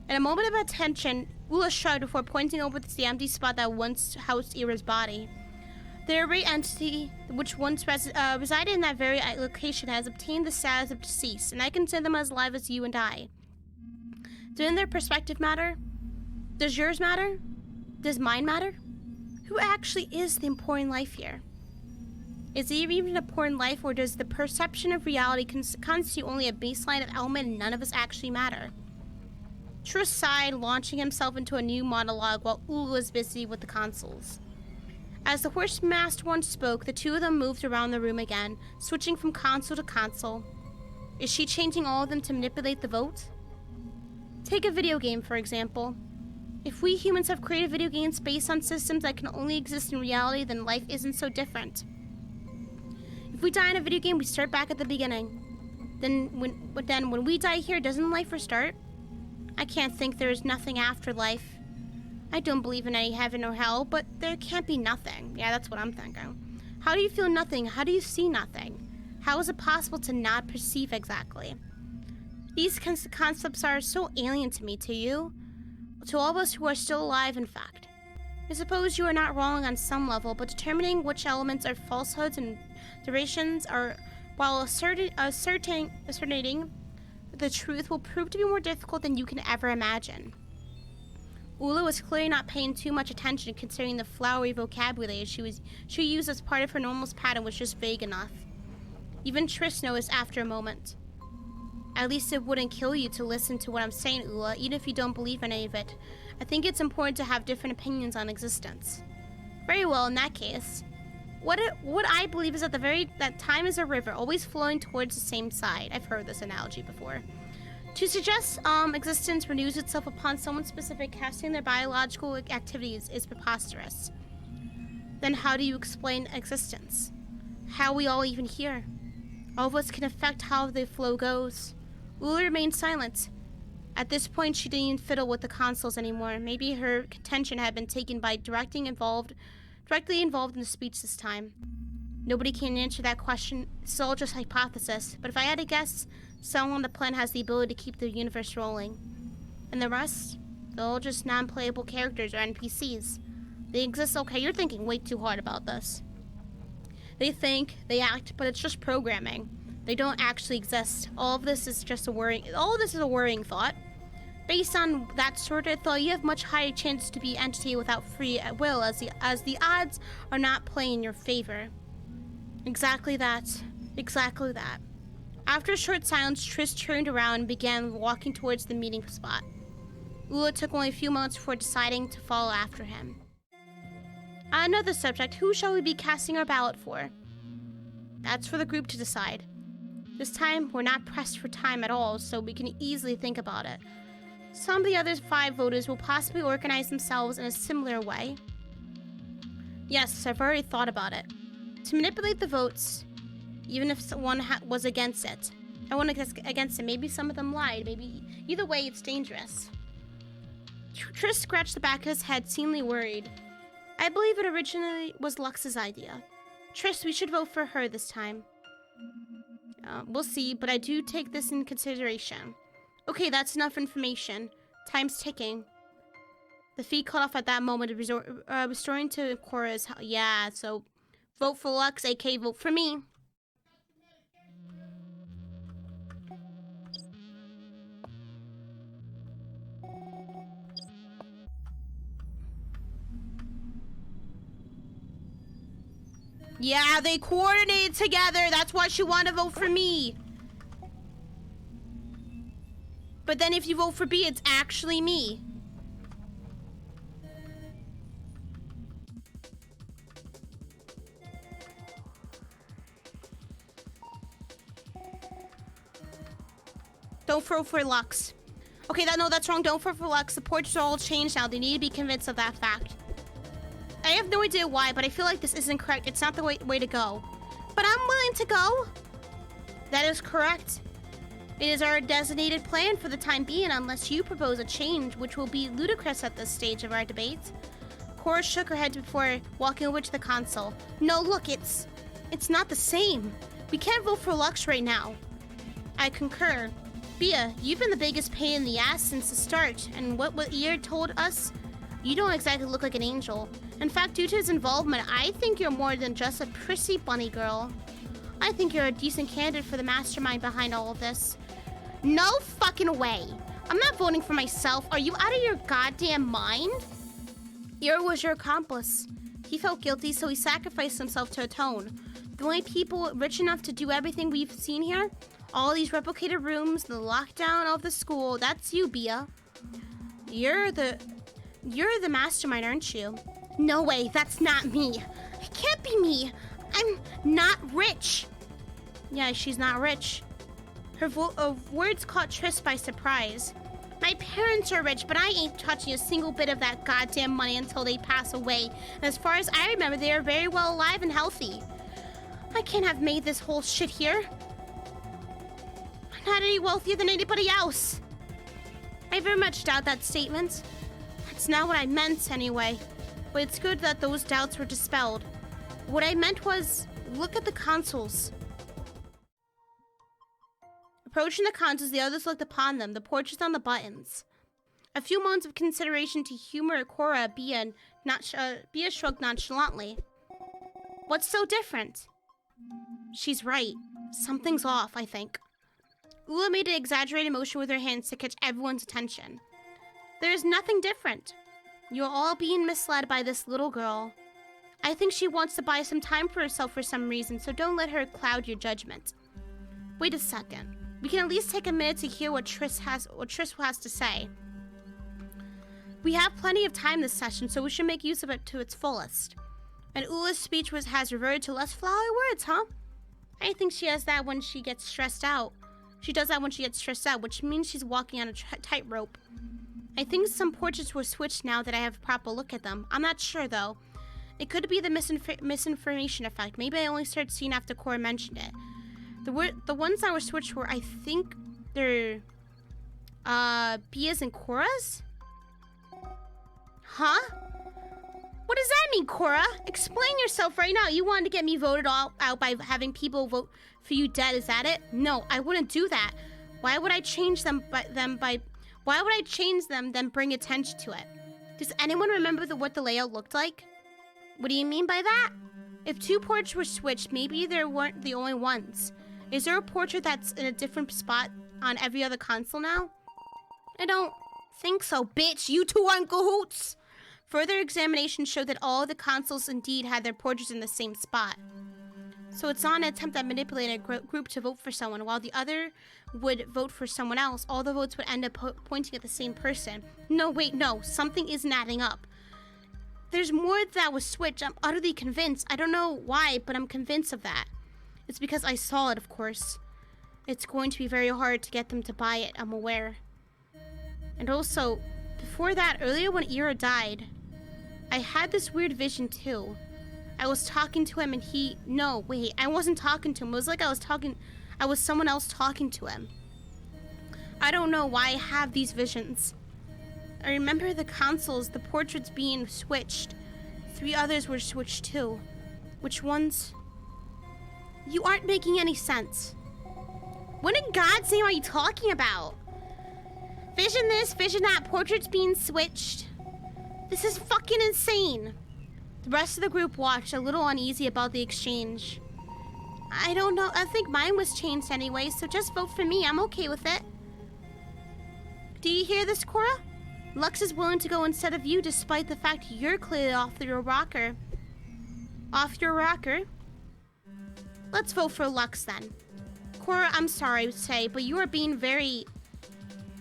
In a moment of attention, Ula shrugged before pointing over to the empty spot that once housed Ira's body. The irate entity which once resided in that very location has obtained the status of deceased, and I consider them as alive as you and I. Doesn't their perspective matter? Does yours matter? Does mine matter? Who actually is the important life here? Is there even an important life, or does the perception of reality constitute only a baseline of element and none of us actually matter? Triss sighed, launching himself into a new monologue while Ula was busy with the consoles. As the horse master once spoke, the two of them moved around the room again, switching from console to console. Is she changing all of them to manipulate the vote? Take a video game, for example. If we humans have created video games based on systems that can only exist in reality, then life isn't so different. If we die in a video game, we start back at the beginning. Then when we die here, doesn't life restart? I can't think there is nothing after life. I don't believe in any heaven or hell, but there can't be nothing. Yeah, that's what I'm thinking. How do you feel nothing? How do you see nothing? How is it possible to not perceive exactly? These concepts are so alien to me, to you, to all of us who are still alive, in fact. I suppose you are not wrong on some level, but determining which elements are falsehoods and durations are, while asserting the truth, will prove to be more difficult than you can ever imagine. Ula was clearly not paying too much attention, considering the flowery vocabulary she used as part of her normal pattern was just vague enough. Even Triss noticed after a moment. At least it wouldn't kill you to listen to what I'm saying, Ula, even if you don't believe in any of it. I think it's important to have different opinions on existence. Very well, in that case. What I believe is that time is a river, always flowing towards the same side. I've heard this analogy before. To suggest existence renews itself upon someone specific casting their biological activities is preposterous. Then how do you explain existence? How are we all even here? All of us can affect how the flow goes. Ula remained silent. At this point, she didn't even fiddle with the consoles anymore. Maybe her attention had been taken by directly involved in the speech this time. Nobody can answer that question. It's all just hypothesis. But if I had to guess, someone on the planet has the ability to keep the universe rolling. And the rest? They're all just non-playable characters or NPCs. They exist. Okay, you're thinking way too hard about this. They think, they act, but it's just programming. They don't actually exist. All of this is a worrying thought. Based on that sort of thought, you have much higher chances to be an entity without free will, as the odds are not playing in your favor. Exactly that. Exactly that. After a short silence, Triss turned around and began walking towards the meeting spot. Ula took only a few moments before deciding to follow after him. On another subject, who shall we be casting our ballot for? That's for the group to decide. This time, we're not pressed for time at all, so we can easily think about it. Some of the other 5 voters will possibly organize themselves in a similar way. Yes, I've already thought about it. To manipulate the votes, even if someone was against it. I want to against it. Maybe some of them lied. Maybe either way, it's dangerous. Triss scratched the back of his head, seemingly worried. I believe it originally was Lux's idea. Triss, we should vote for her this time. We'll see, but I do take this in consideration. Okay, that's enough information. Time's ticking. The feed cut off at that moment, restoring to Cora's. Yeah, so vote for Lux, aka vote for me. Yeah, they coordinated together. That's why she wanted to vote for me. But then if you vote for B, it's actually me. Don't vote for Lux. Okay, that's wrong. Don't vote for Lux. The portraits are all changed now. They need to be convinced of that fact. I have no idea why, but I feel like this isn't correct. It's not the way to go. But I'm willing to go. That is correct. It is our designated plan for the time being, unless you propose a change, which will be ludicrous at this stage of our debate. Cora shook her head before walking over to the console. No, look, it's not the same. We can't vote for Lux right now. I concur. Bia, you've been the biggest pain in the ass since the start, and what Ear told us, you don't exactly look like an angel. In fact, due to his involvement, I think you're more than just a prissy bunny girl. I think you're a decent candidate for the mastermind behind all of this. No fucking way. I'm not voting for myself. Are you out of your goddamn mind? Ear was your accomplice. He felt guilty, so he sacrificed himself to atone. The only people rich enough to do everything we've seen here, all these replicated rooms, the lockdown of the school, that's you, Bia. You're the mastermind, aren't you? No way, that's not me. It can't be me. I'm not rich. Yeah, she's not rich. Her words caught Triss by surprise. My parents are rich, but I ain't touching a single bit of that goddamn money until they pass away. And as far as I remember, they are very well alive and healthy. I can't have made this whole shit here. I'm not any wealthier than anybody else. I very much doubt that statement. That's not what I meant anyway. But it's good that those doubts were dispelled. What I meant was, look at the consoles. Approaching the consoles, the others looked upon them, the portraits on the buttons. A few moments of consideration to humor Cora, Bia shrugged nonchalantly. What's so different? She's right. Something's off, I think. Ula made an exaggerated motion with her hands to catch everyone's attention. There is nothing different. You're all being misled by this little girl. I think she wants to buy some time for herself for some reason, so don't let her cloud your judgment. Wait a second. We can at least take a minute to hear what Triss has to say. We have plenty of time this session, so we should make use of it to its fullest. And Ula's speech has reverted to less flowery words, huh? I think she has that when she gets stressed out. She does that when she gets stressed out, which means she's walking on a tightrope. I think some portraits were switched now that I have a proper look at them. I'm not sure, though. It could be the misinformation effect. Maybe I only started seeing after Cora mentioned it. The ones that were switched were, I think, they're Bia's and Cora's? Huh? What does that mean, Cora? Explain yourself right now. You wanted to get me voted out by having people vote for you dead, is that it? No, I wouldn't do that. Why would I change them why would I change them then bring attention to it? Does anyone remember what the layout looked like? What do you mean by that? If two portraits were switched, maybe they weren't the only ones. Is there a portrait that's in a different spot on every other console now? I don't think so, bitch. You two are in cahoots. Further examination showed that all the consoles indeed had their portraits in the same spot. So it's not an attempt at manipulating a group to vote for someone. While the other would vote for someone else, all the votes would end up pointing at the same person. No, wait, no. Something isn't adding up. There's more that was switched. I'm utterly convinced. I don't know why, but I'm convinced of that. It's because I saw it, of course. It's going to be very hard to get them to buy it, I'm aware. And also, before that, earlier when Ira died, I had this weird vision too. I was talking to him and no, wait, I wasn't talking to him. It was like I was someone else talking to him. I don't know why I have these visions. I remember the consoles, the portraits being switched. 3 others were switched too. Which ones? You aren't making any sense. What in God's name are you talking about? Vision this, vision that, portraits being switched. This is fucking insane. The rest of the group watched, a little uneasy about the exchange. I don't know, I think mine was changed anyway, so just vote for me, I'm okay with it. Do you hear this, Cora? Lux is willing to go instead of you despite the fact you're clearly off your rocker. Off your rocker? let's vote for Lux then. Cora, I'm sorry to say, but you are being very...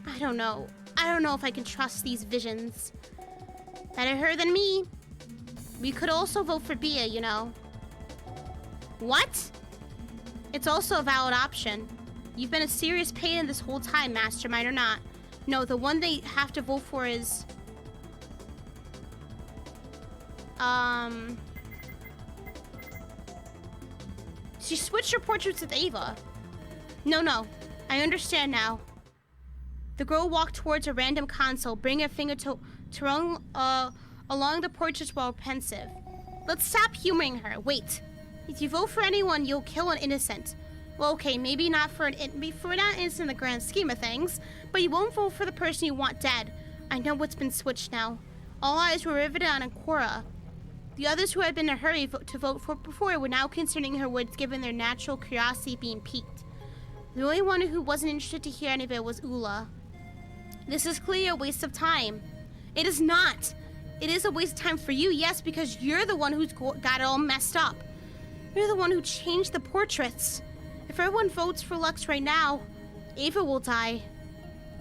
I don't know if I can trust these visions. Better her than me. We could also vote for Bia, you know. What? It's also a valid option. You've been a serious pain this whole time, mastermind or not. No, the one they have to vote for is... She switched her portraits with Ava. No, I understand now. The girl walked towards a random console, bringing her finger to run along the portraits while pensive. Let's stop humoring her. Wait. If you vote for anyone, you'll kill an innocent. Well, okay, maybe not for not innocent in the grand scheme of things, but you won't vote for the person you want dead. I know what's been switched now. All eyes were riveted on Cora. The others who had been in a hurry to vote for before were now considering her words, given their natural curiosity being piqued. The only one who wasn't interested to hear any of it was Ula. This is clearly a waste of time. It is not. It is a waste of time for you, yes, because you're the one who's got it all messed up. You're the one who changed the portraits. If everyone votes for Lux right now, Ava will die.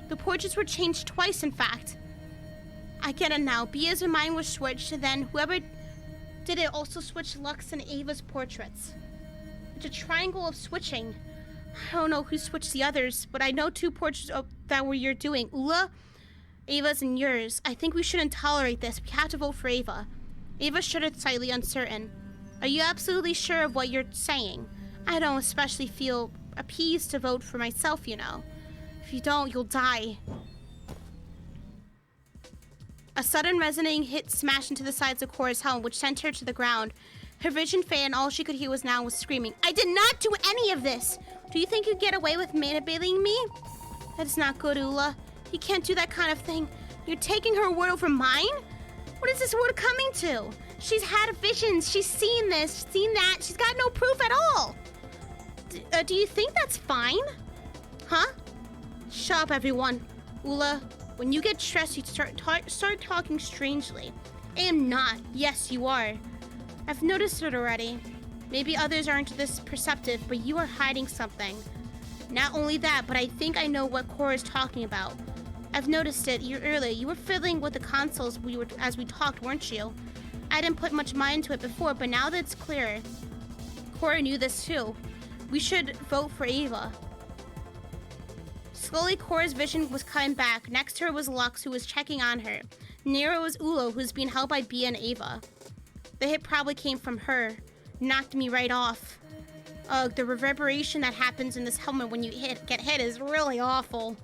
The portraits were changed twice, in fact. I get it now. Bia's mind was switched, and then whoever did it also switched Lux and Ava's portraits. It's a triangle of switching. I don't know who switched the others, but I know two portraits that were you're doing. Ula, Ava's, and yours. I think we shouldn't tolerate this. We have to vote for Ava. Ava shuddered slightly, uncertain. Are you absolutely sure of what you're saying? I don't especially feel appeased to vote for myself, you know. If you don't, you'll die. A sudden resonating hit smashed into the sides of Cora's helmet, which sent her to the ground. Her vision faded, and all she could hear was screaming. I did not do any of this! Do you think you'd get away with manipulating me? That is not good, Ula. You can't do that kind of thing. You're taking her word over mine? What is this word coming to? She's had visions. She's seen this, seen that. She's got no proof at all. Do you think that's fine? Huh? Shut up, everyone. Ula, when you get stressed, you start talking strangely. I am not. Yes, you are. I've noticed it already. Maybe others aren't this perceptive, but you are hiding something. Not only that, but I think I know what Cora is talking about. I've noticed it earlier. You were fiddling with the consoles as we talked, weren't you? I didn't put much mind into it before, but now that it's clearer, Cora knew this too. We should vote for Ava. Slowly, Cora's vision was coming back. Next to her was Lux, who was checking on her. Near her was Ula, who was being held by Bia and Ava. The hit probably came from her. Knocked me right off. Ugh, the reverberation that happens in this helmet when you get hit is really awful.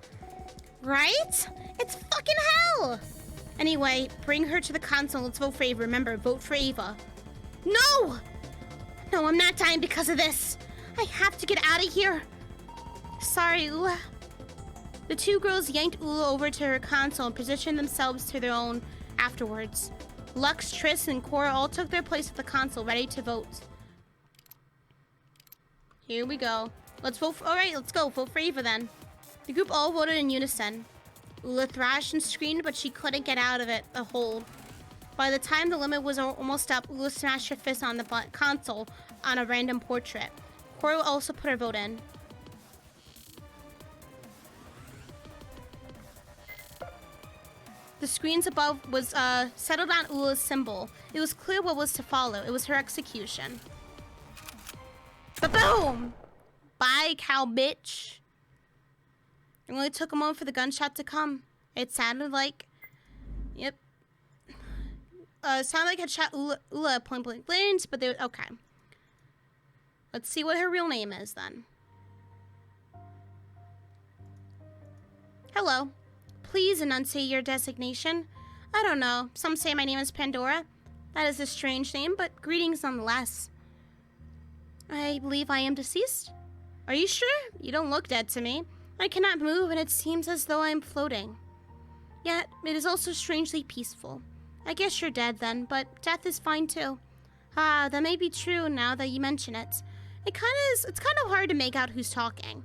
Right? It's fucking hell! Anyway, bring her to the console. Let's vote for Ava. Remember, vote for Ava. No! No, I'm not dying because of this. I have to get out of here. Sorry, Ula. The two girls yanked Ula over to her console and positioned themselves to their own afterwards. Lux, Triss, and Cora all took their place at the console, ready to vote. Here we go. Let's vote for... Alright, let's go. Vote for Ava, then. The group all voted in unison. Ula thrashed and screamed, but she couldn't get out of it, the hold. By the time the limit was almost up, Ula smashed her fist on the console on a random portrait. Cora also put her vote in. The screens above was settled on Ula's symbol. It was clear what was to follow. It was her execution. Ba-boom! Bye, cow bitch. It only took a moment for the gunshot to come. It sounded like... Yep. It sounded like it shot Ula at point blank range, but they... Okay. Let's see what her real name is, then. Hello. Please enunciate your designation. I don't know. Some say my name is Pandora. That is a strange name, but greetings nonetheless. I believe I am deceased. Are you sure? You don't look dead to me. I cannot move, and it seems as though I am floating. Yet, it is also strangely peaceful. I guess you're dead then, but death is fine too. Ah, that may be true now that you mention it. It's kind of hard to make out who's talking.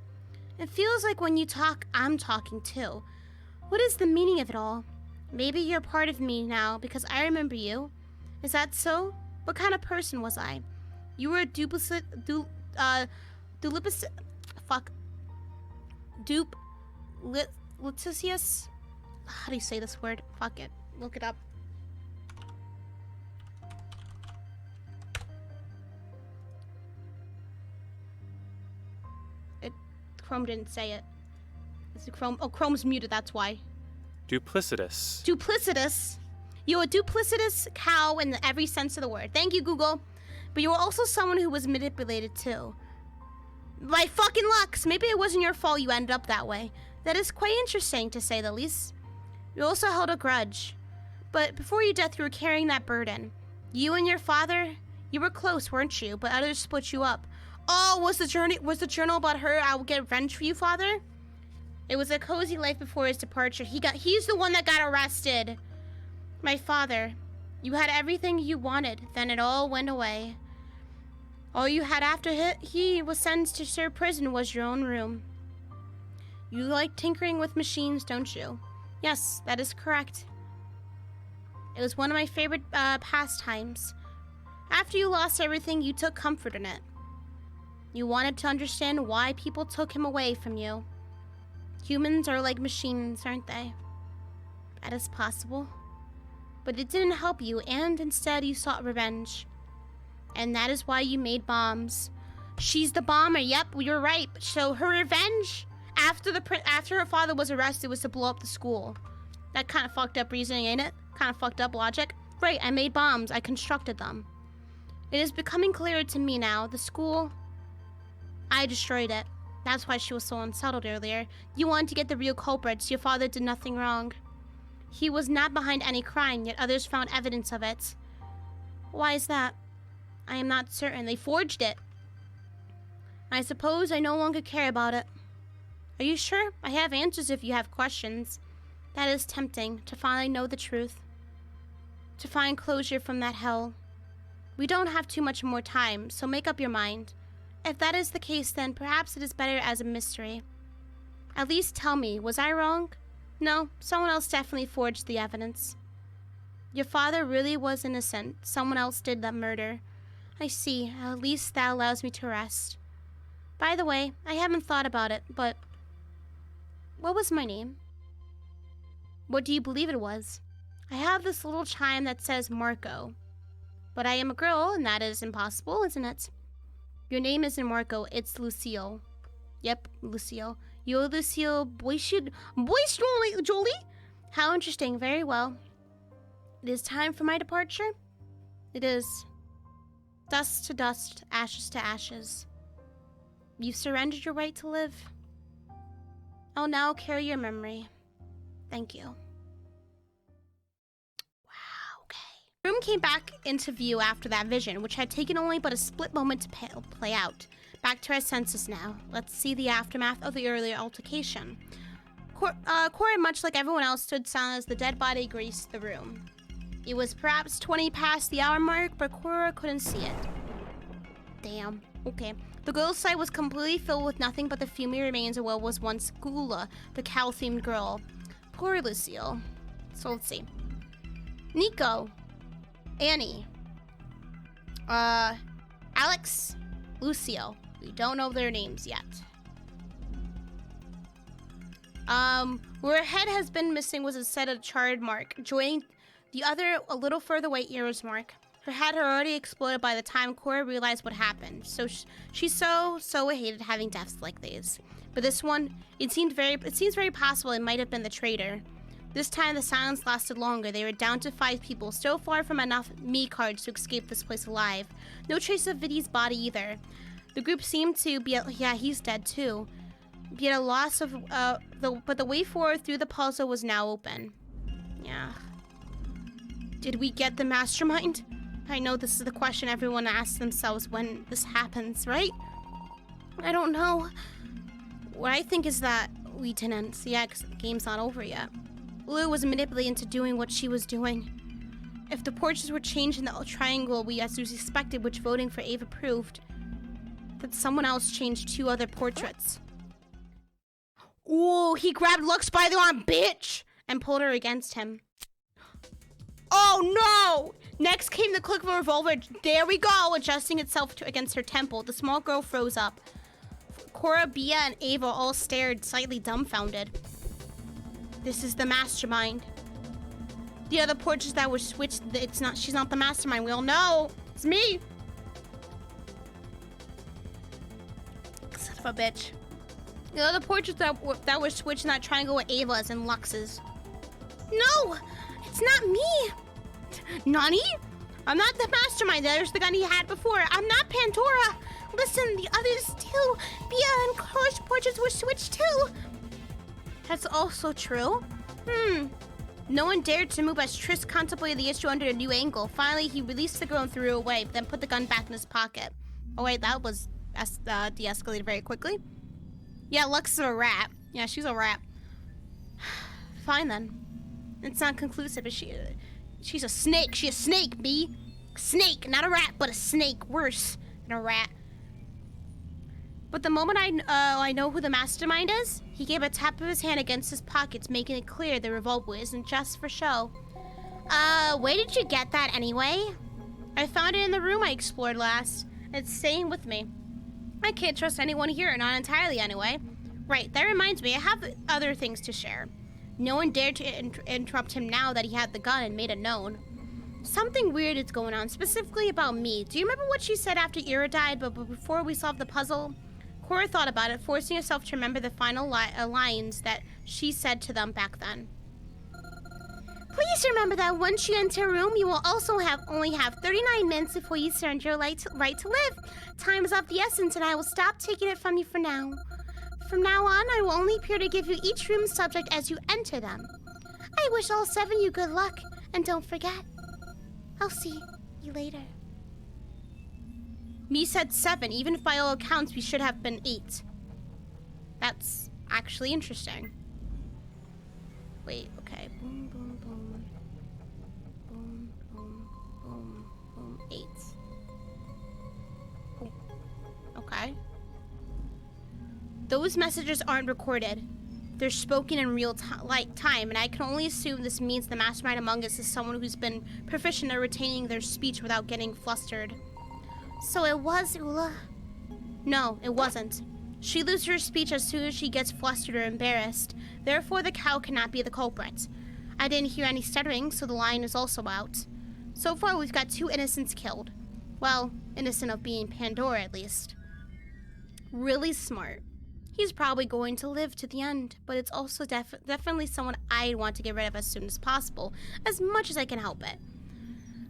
It feels like when you talk, I'm talking too. What is the meaning of it all? Maybe you're part of me now because I remember you. Is that so? What kind of person was I? You were a Duplicius? How do you say this word? Fuck it. Look it up. Chrome didn't say it. Is it Chrome? Oh, Chrome's muted, that's why. Duplicitous. Duplicitous? You're a duplicitous cow in every sense of the word. Thank you, Google. But you were also someone who was manipulated, too. By fucking lucks. Maybe it wasn't your fault you ended up that way. That is quite interesting, to say the least. You also held a grudge. But before your death, you were carrying that burden. You and your father, you were close, weren't you? But others split you up. Oh, was the journal about her, I will get revenge for you, father? It was a cozy life before his departure. He's the one that got arrested. My father, you had everything you wanted, then it all went away. All you had after he was sentenced to serve prison was your own room. You like tinkering with machines, don't you? Yes, that is correct. It was one of my favorite pastimes. After you lost everything, you took comfort in it. You wanted to understand why people took him away from you. Humans are like machines, aren't they? That is possible. But it didn't help you, and instead you sought revenge. And that is why you made bombs. She's the bomber, yep, you're right. So her revenge, after her father was arrested, was to blow up the school. That kind of fucked up reasoning, ain't it? Kind of fucked up logic. Right, I made bombs, I constructed them. It is becoming clearer to me now. The school, I destroyed it. That's why she was so unsettled earlier. You wanted to get the real culprits. Your father did nothing wrong. He was not behind any crime, yet others found evidence of it. Why is that? I am not certain. They forged it. I suppose I no longer care about it. Are you sure? I have answers if you have questions. That is tempting, to finally know the truth. To find closure from that hell. We don't have too much more time, so make up your mind. If that is the case, then perhaps it is better as a mystery. At least tell me, was I wrong? No, someone else definitely forged the evidence. Your father really was innocent. Someone else did that murder. I see. At least that allows me to rest. By the way, I haven't thought about it, but... what was my name? What do you believe it was? I have this little chime that says Marco. But I am a girl, and that is impossible, isn't it? Your name isn't Marco, it's Lucille. Yep, Lucille. You're Lucille Jolie? How interesting, very well. It is time for my departure? It is. Dust to dust, ashes to ashes. You've surrendered your right to live. I'll now carry your memory. Thank you. The room came back into view after that vision, which had taken only but a split moment to play out. Back to our senses now. Let's see the aftermath of the earlier altercation. Cora, much like everyone else, stood silent as the dead body graced the room. It was perhaps 20 past the hour mark, but Cora couldn't see it. Damn. Okay. The girl's side was completely filled with nothing but the fuming remains of what was once Gula, the cow-themed girl. Poor Lucille. So let's see. Nico. Annie. Alex. Lucille. We don't know their names yet. Where her head has been missing was a set of charred mark, joining the other a little further away ear's mark. Her head had already exploded by the time Cora realized what happened, so she so hated having deaths like these. But this one, it seems very possible it might have been the traitor. This time the silence lasted longer. They were down to 5 people, still far from enough me cards to escape this place alive. No trace of Viddy's body either. The group seemed to be yeah, he's dead too. Be at a loss of but the way forward through the puzzle was now open. Yeah. Did we get the mastermind? I know this is the question everyone asks themselves when this happens, right? I don't know. What I think is that we didn't. Yeah, because the game's not over yet. Lou was manipulated into doing what she was doing. If the portraits were changed in the triangle as we suspected, which voting for Ava proved, that someone else changed 2 other portraits. Ooh, he grabbed Lux by the arm, bitch! And pulled her against him. Oh no! Next came the click of a revolver. There we go, adjusting itself against her temple. The small girl froze up. Cora, Bia, and Ava all stared, slightly dumbfounded. This is the mastermind. The other portraits that were switched, she's not the mastermind. We all know. It's me. Son of a bitch. The other portraits that were switched in that triangle were Ava's and Lux's. No, it's not me. Nani? I'm not the mastermind. There's the gun he had before. I'm not Pandora. Listen, the others too. Bia and Cora's portraits were switched too. That's also true. No one dared to move as Triss contemplated the issue under a new angle. Finally, he released the girl and threw her away, then put the gun back in his pocket. Oh wait, that was de-escalated very quickly. Yeah, Lux is a rat. Yeah, she's a rat. Fine then. It's not conclusive, is she? She's a snake. She's a snake, B. Snake, not a rat, but a snake. Worse than a rat. But the moment I know who the mastermind is, he gave a tap of his hand against his pockets, making it clear the revolver isn't just for show. Where did you get that anyway? I found it in the room I explored last. It's staying with me. I can't trust anyone here, not entirely anyway. Right, that reminds me, I have other things to share. No one dared to interrupt him now that he had the gun and made it known. Something weird is going on, specifically about me. Do you remember what she said after Ira died, but before we solved the puzzle? Cora thought about it, forcing herself to remember the final lines that she said to them back then. Please remember that once you enter a room, you will also only have 39 minutes before you surrender your right to live. Time is of the essence, and I will stop taking it from you for now. From now on, I will only appear to give you each room subject as you enter them. I wish all 7 you good luck, and don't forget, I'll see you later. Me said 7, even if by all accounts we should have been 8. That's actually interesting. Wait, okay. Boom, boom, boom. Boom, boom, boom, boom. 8. Ooh. Okay. Those messages aren't recorded. They're spoken in real time, and I can only assume this means the mastermind among us is someone who's been proficient at retaining their speech without getting flustered. So it was Ula? No, it wasn't. She loses her speech as soon as she gets flustered or embarrassed. Therefore, the cow cannot be the culprit. I didn't hear any stuttering, so the lion is also out. So far, we've got 2 innocents killed. Well, innocent of being Pandora, at least. Really smart. He's probably going to live to the end, but it's also definitely someone I'd want to get rid of as soon as possible, as much as I can help it.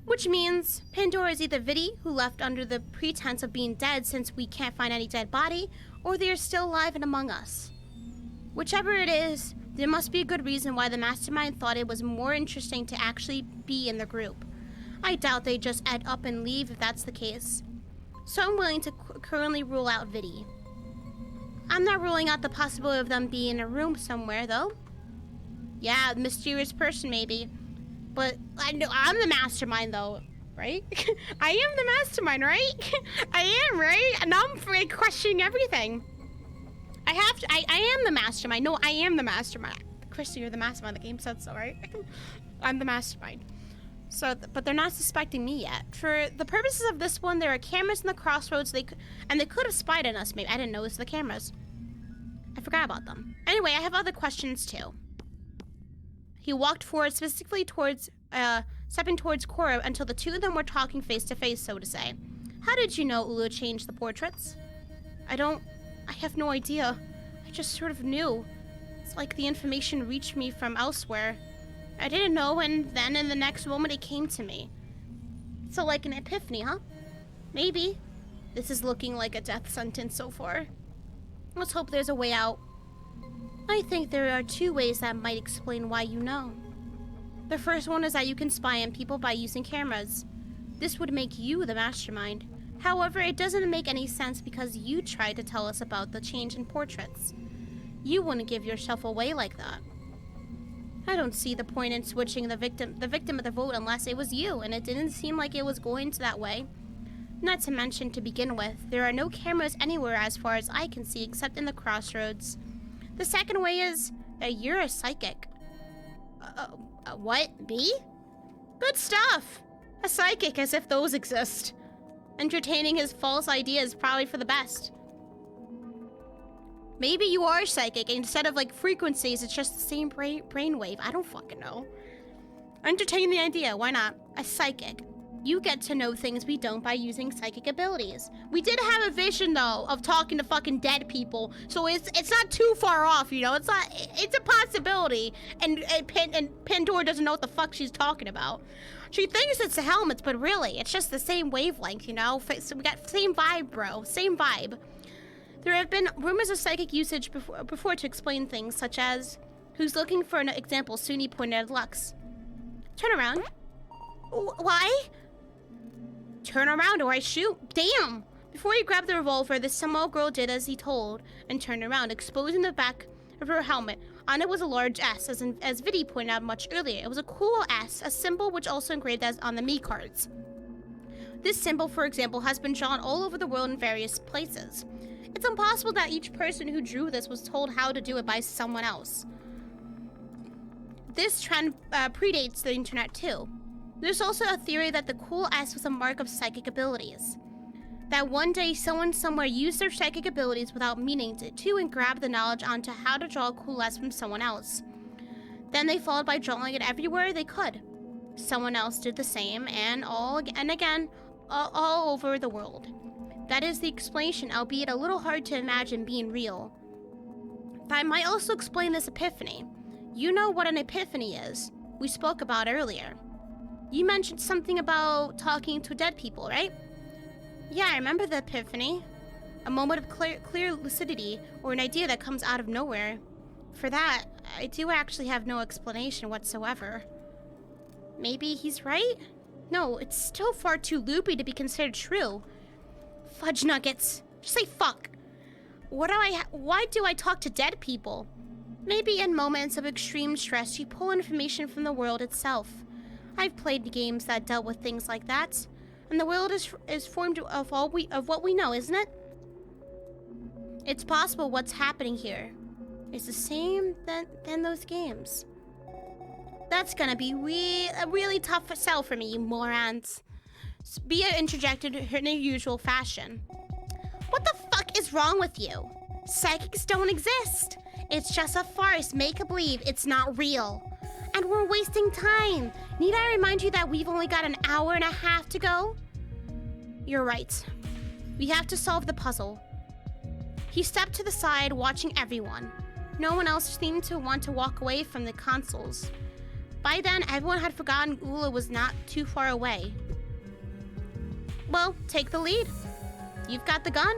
Which means Pandora is either Vidi, who left under the pretense of being dead since we can't find any dead body, or they are still alive and among us. Whichever it is, there must be a good reason why the mastermind thought it was more interesting to actually be in the group. I doubt they just add up and leave if that's the case. So I'm willing to currently rule out Vidi. I'm not ruling out the possibility of them being in a room somewhere, though. Yeah, mysterious person maybe. But I know I'm the mastermind, though, right? I am the mastermind, right? I am, right? And I'm questioning everything. I am the mastermind. No, I am the mastermind. Krista, you're the mastermind. The game said so, right? I'm the mastermind. So, but they're not suspecting me yet. For the purposes of this one, there are cameras in the crossroads. They could have spied on us. Maybe I didn't notice the cameras. I forgot about them. Anyway, I have other questions too. He walked forward, specifically towards, stepping towards Cora until the 2 of them were talking face to face, so to say. How did you know Ulu changed the portraits? I have no idea. I just sort of knew. It's like the information reached me from elsewhere. I didn't know, and then in the next moment it came to me. So like an epiphany, huh? Maybe. This is looking like a death sentence so far. Let's hope there's a way out. I think there are 2 ways that might explain why you know. The first one is that you can spy on people by using cameras. This would make you the mastermind. However, it doesn't make any sense because you tried to tell us about the change in portraits. You wouldn't give yourself away like that. I don't see the point in switching the victim of the vote unless it was you, and it didn't seem like it was going that way. Not to mention, to begin with, there are no cameras anywhere as far as I can see except in the crossroads. The second way is that you're a psychic. What? Me? Good stuff. A psychic, as if those exist. Entertaining his false ideas probably for the best. Maybe you are psychic, instead of like frequencies, it's just the same brainwave. I don't fucking know. Entertain the idea, why not? A psychic. You get to know things we don't by using psychic abilities. We did have a vision though of talking to fucking dead people, so it's not too far off, you know. It's a possibility, and Pandora doesn't know what the fuck she's talking about. She thinks it's the helmets, but really, it's just the same wavelength, you know. So we got same vibe, bro. Same vibe. There have been rumors of psychic usage before to explain things, such as, who's looking for an example? Suni pointed at Lux. Turn around. Why? Turn around or I shoot. Damn! Before he grabbed the revolver, the small girl did as he told and turned around, exposing the back of her helmet. On it was a large S, as Vidi pointed out much earlier. It was a cool S, a symbol which also engraved as on the Me cards. This symbol, for example, has been drawn all over the world in various places. It's impossible that each person who drew this was told how to do it by someone else. This trend predates the internet too. There's also a theory that the cool S was a mark of psychic abilities. That one day someone somewhere used their psychic abilities without meaning to and grabbed the knowledge onto how to draw a cool S from someone else. Then they followed by drawing it everywhere they could. Someone else did the same and again all over the world. That is the explanation, albeit a little hard to imagine being real. That might also explain this epiphany. You know what an epiphany is. We spoke about earlier. You mentioned something about talking to dead people, right? Yeah, I remember the epiphany. A moment of clear lucidity, or an idea that comes out of nowhere. For that, I do actually have no explanation whatsoever. Maybe he's right? No, it's still far too loopy to be considered true. Fudge nuggets. Just say fuck. Why do I talk to dead people? Maybe in moments of extreme stress, you pull information from the world itself. I've played games that dealt with things like that, and the world is formed of what we know, isn't it? It's possible what's happening here is the same than those games. That's gonna be a really tough sell for me, you morons. Bia interjected in her usual fashion. What the fuck is wrong with you? Psychics don't exist. It's just a farce, make-believe. It's not real. And we're wasting time. Need I remind you that we've only got an hour and a half to go? You're right. We have to solve the puzzle. He stepped to the side, watching everyone. No one else seemed to want to walk away from the consoles. By then, everyone had forgotten Ula was not too far away. Well, take the lead. You've got the gun.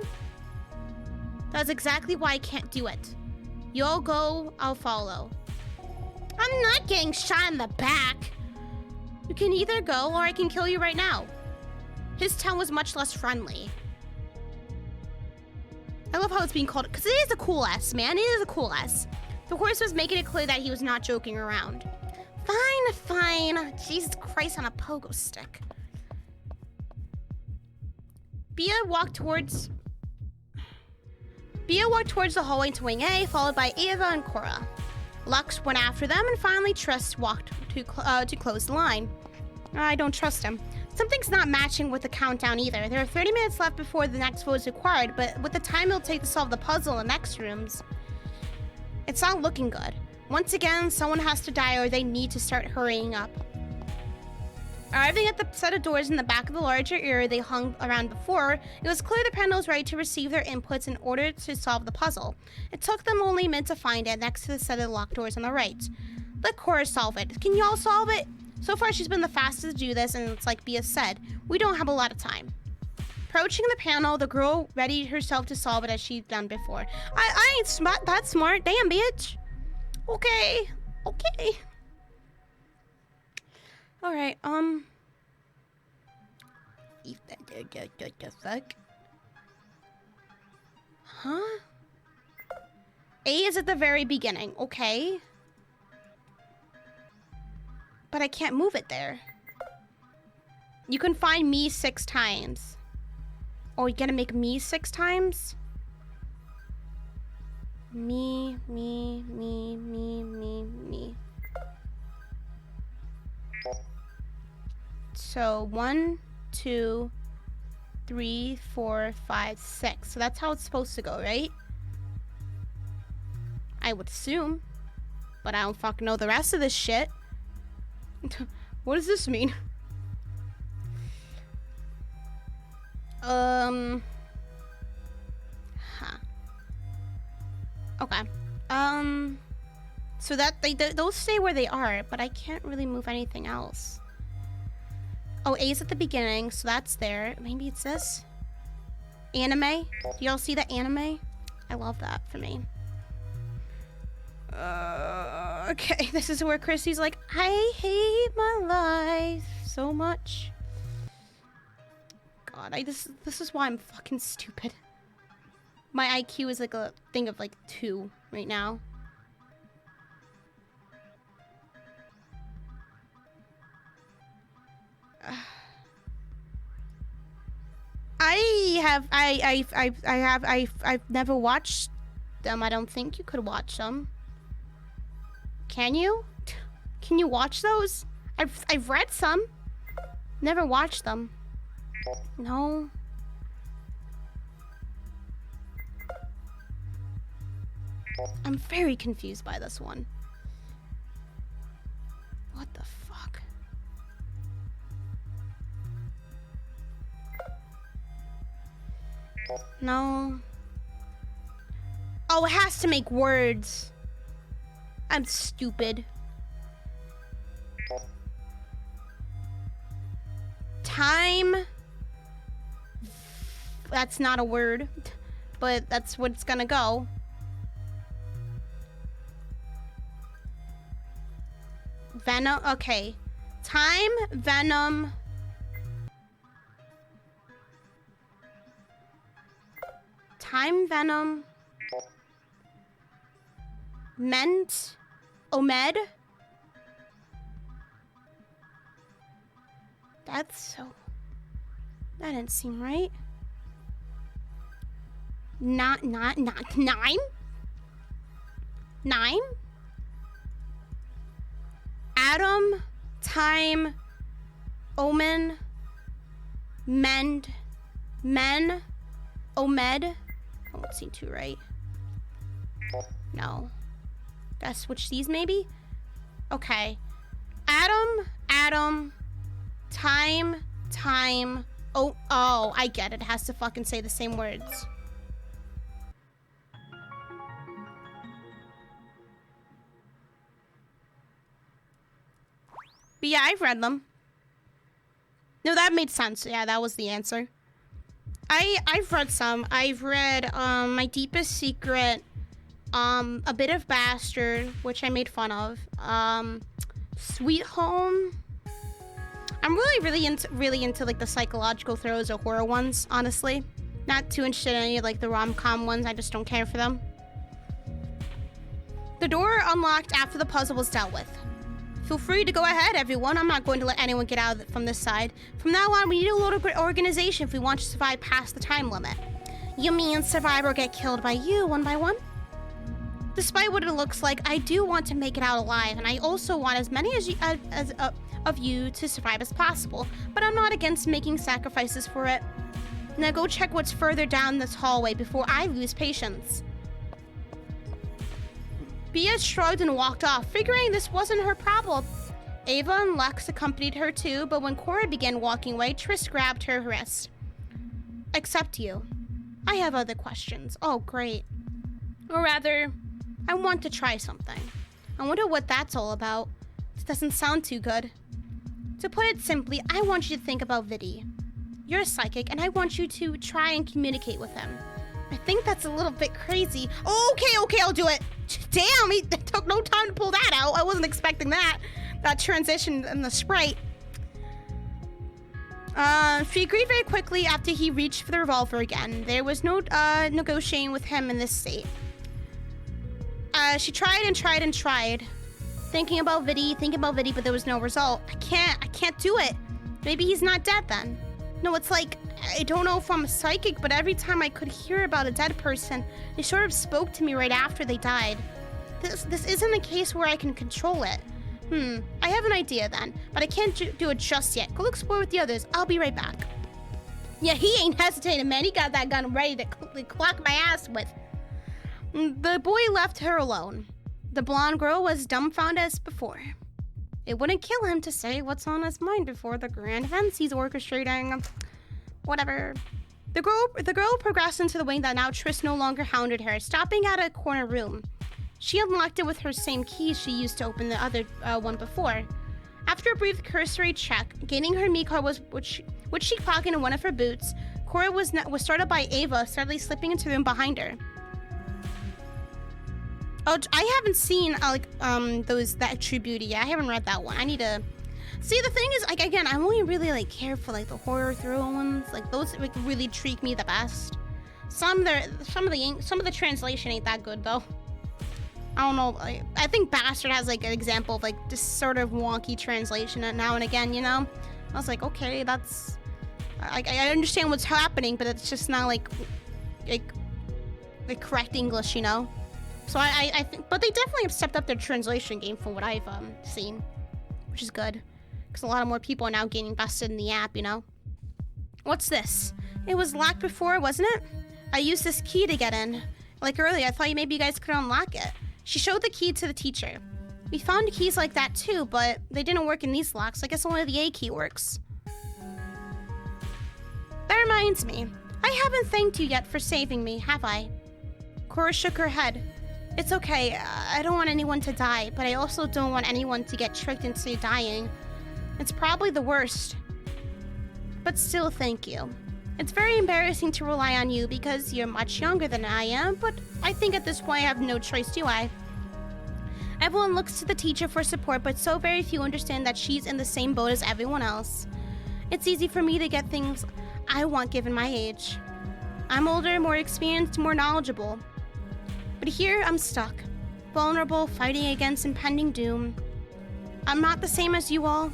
That's exactly why I can't do it. You'll go, I'll follow. I'm not getting shot in the back. You can either go or I can kill you right now. His tone was much less friendly. I love how it's being called, because it is a cool S, man. It is a cool S. The horse was making it clear that he was not joking around. Fine, fine. Jesus Christ on a pogo stick. Bia walked towards the hallway to Wing A, followed by Ava and Cora. Lux went after them, and finally Trust walked to close the line. I don't trust him. Something's not matching with the countdown either. There are 30 minutes left before the next vote is required, but with the time it'll take to solve the puzzle in the next rooms, it's not looking good. Once again, someone has to die or they need to start hurrying up. Arriving at the set of doors in the back of the larger area they hung around before, it was clear the panel was ready to receive their inputs in order to solve the puzzle. It took them only a minute to find it next to the set of locked doors on the right. Let Cora solve it. Can you all solve it? So far, she's been the fastest to do this, and it's like Bia said, we don't have a lot of time. Approaching the panel, the girl readied herself to solve it as she'd done before. I ain't that smart. Damn, bitch. Okay. Okay. All right, the fuck? Huh? A is at the very beginning, okay. But I can't move it there. You can find me 6 times. Oh, you gotta make me 6 times? Me. So 1, 2, 3, 4, 5, 6. So that's how it's supposed to go, right? I would assume. But I don't fucking know the rest of this shit. What does this mean? Huh. Okay. So that those stay where they are, but I can't really move anything else. Oh, A's at the beginning, so that's there. Maybe it's this. Anime. Do y'all see the anime? I love that for me. Okay, this is where Chrissy's like, I hate my life so much. God, this is why I'm fucking stupid. My IQ is like a thing of like 2 right now. I've never watched them. I don't think you could watch them. Can you? Can you watch those? I've read some. Never watched them. No. I'm very confused by this one. What the fuck? No. Oh, it has to make words. I'm stupid. Time. That's not a word, but that's what it's gonna go. Venom. Okay. Time, venom. Time, venom. Ment. Omed. That's so... That didn't seem right. Not 9? 9? Adam, time, omen, mend, men, omed. I won't seem too right. No. Gotta switch these maybe? Okay. Adam, time, oh, I get it. It has to fucking say the same words. But yeah, I've read them. No, that made sense. Yeah, that was the answer. I've read some. I've read My Deepest Secret, A Bit of Bastard, which I made fun of. Sweet Home. I'm really into like the psychological thrillers or horror ones, honestly. Not too interested in any of like the rom-com ones. I just don't care for them. The door unlocked after the puzzle was dealt with. Feel free to go ahead, everyone. I'm not going to let anyone get out from this side. From now on, we need a little bit of organization if we want to survive past the time limit. You mean survive or get killed by you one by one? Despite what it looks like, I do want to make it out alive, and I also want as many of you to survive as possible, but I'm not against making sacrifices for it. Now go check what's further down this hallway before I lose patience. Bia shrugged and walked off, figuring this wasn't her problem. Ava and Lex accompanied her too, but when Cora began walking away, Triss grabbed her wrist. Except you. I have other questions. Oh, great. Or rather, I want to try something. I wonder what that's all about. This doesn't sound too good. To put it simply, I want you to think about Viddy. You're a psychic, and I want you to try and communicate with him. I think that's a little bit crazy. Oh, okay, I'll do it. Damn, it took no time to pull that out. I wasn't expecting that transition in the sprite. She agreed very quickly after he reached for the revolver again. There was no negotiating with him in this state. She tried and tried. Thinking about Viddy, but there was no result. I can't do it. Maybe he's not dead then. No, it's like, I don't know if I'm a psychic, but every time I could hear about a dead person, they sort of spoke to me right after they died. This isn't a case where I can control it. I have an idea then, but I can't do it just yet. Go explore with the others. I'll be right back. Yeah, he ain't hesitating, man. He got that gun ready to clock my ass with. The boy left her alone. The blonde girl was dumbfounded as before. It wouldn't kill him to say what's on his mind before the grand events he's orchestrating. Whatever. The girl progressed into the wing that now Triss no longer hounded her, stopping at a corner room. She unlocked it with her same key she used to open the other one before. After a brief cursory check, gaining her me card which she pocketed in one of her boots, Cora was startled by Ava suddenly slipping into the room behind her. Oh, I haven't seen that True Beauty yet. I haven't read that one. I need to. See, the thing is, like, again, I'm only really care for the horror thriller ones. Like those really intrigue me the best. Some of the translation ain't that good though. I don't know. I think Bastard has an example of this sort of wonky translation now and again. You know, I was like, okay, that's. I understand what's happening, but it's just not like correct English, you know. So I think, but they definitely have stepped up their translation game from what I've seen, which is good. Because a lot more people are now getting invested in the app, you know? What's this? It was locked before, wasn't it? I used this key to get in. Like earlier, I thought maybe you guys could unlock it. She showed the key to the teacher. We found keys like that too, but they didn't work in these locks. I guess only the A key works. That reminds me. I haven't thanked you yet for saving me, have I? Cora shook her head. It's okay. I don't want anyone to die, but I also don't want anyone to get tricked into dying. It's probably the worst. But still, thank you. It's very embarrassing to rely on you because you're much younger than I am, but I think at this point I have no choice, do I? Everyone looks to the teacher for support, but so very few understand that she's in the same boat as everyone else. It's easy for me to get things I want given my age. I'm older, more experienced, more knowledgeable. But here I'm stuck, vulnerable, fighting against impending doom. I'm not the same as you all.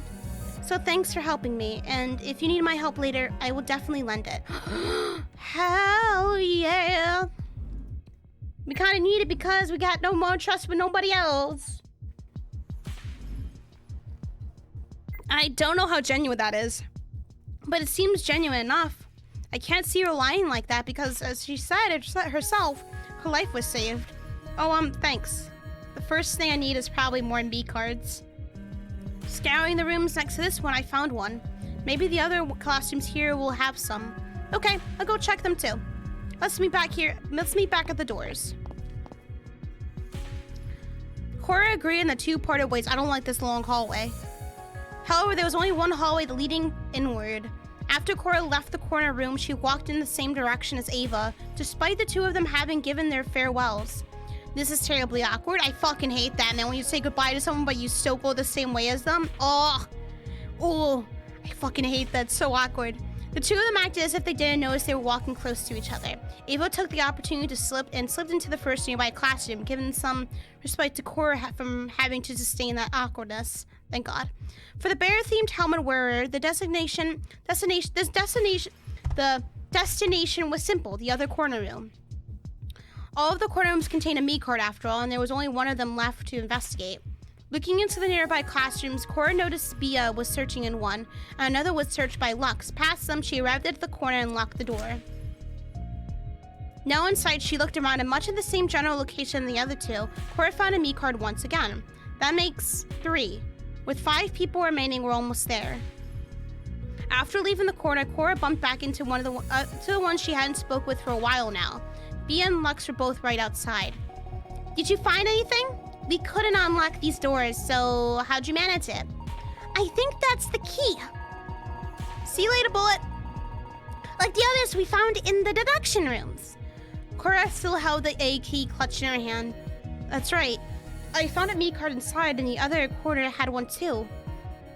So thanks for helping me, and if you need my help later, I will definitely lend it. Hell yeah! We kinda need it because we got no more trust with nobody else. I don't know how genuine that is, but it seems genuine enough. I can't see her lying like that because, as she said it herself, her life was saved. Oh, thanks. The first thing I need is probably more me cards. Scouring the rooms next to this one, I found one. Maybe the other classrooms here will have some. Okay, I'll go check them too. Let's meet back here. Let's meet back at the doors. Cora agreed and the two parted ways. I don't like this long hallway. However, there was only one hallway leading inward. After Cora left the corner room, she walked in the same direction as Ava, despite the two of them having given their farewells. This is terribly awkward. I fucking hate that, man. When you say goodbye to someone, but you still go the same way as them. Oh, I fucking hate that. So awkward. The two of them acted as if they didn't notice they were walking close to each other. Ava took the opportunity to slipped into the first nearby classroom, giving some respite to Cora from having to sustain that awkwardness. Thank God. For the bear-themed helmet wearer, the destination was simple: the other corner room. All of the corner rooms contain a me card after all, and there was only one of them left to investigate. Looking into the nearby classrooms, Cora noticed Bia was searching in one, and another was searched by Lux. Past them, she arrived at the corner and locked the door. Now inside, she looked around in much of the same general location as the other two. Cora found a me card once again. That makes 3. With 5 people remaining, we're almost there. After leaving the corner, Cora bumped back into one of the ones she hadn't spoke with for a while now. Bia and Lux were both right outside. Did you find anything? We couldn't unlock these doors, so how'd you manage it? I think that's the key. See you later, Bullet. Like the others we found in the deduction rooms. Cora still held the A key clutched in her hand. That's right. I found a me card inside, and the other corner had one too.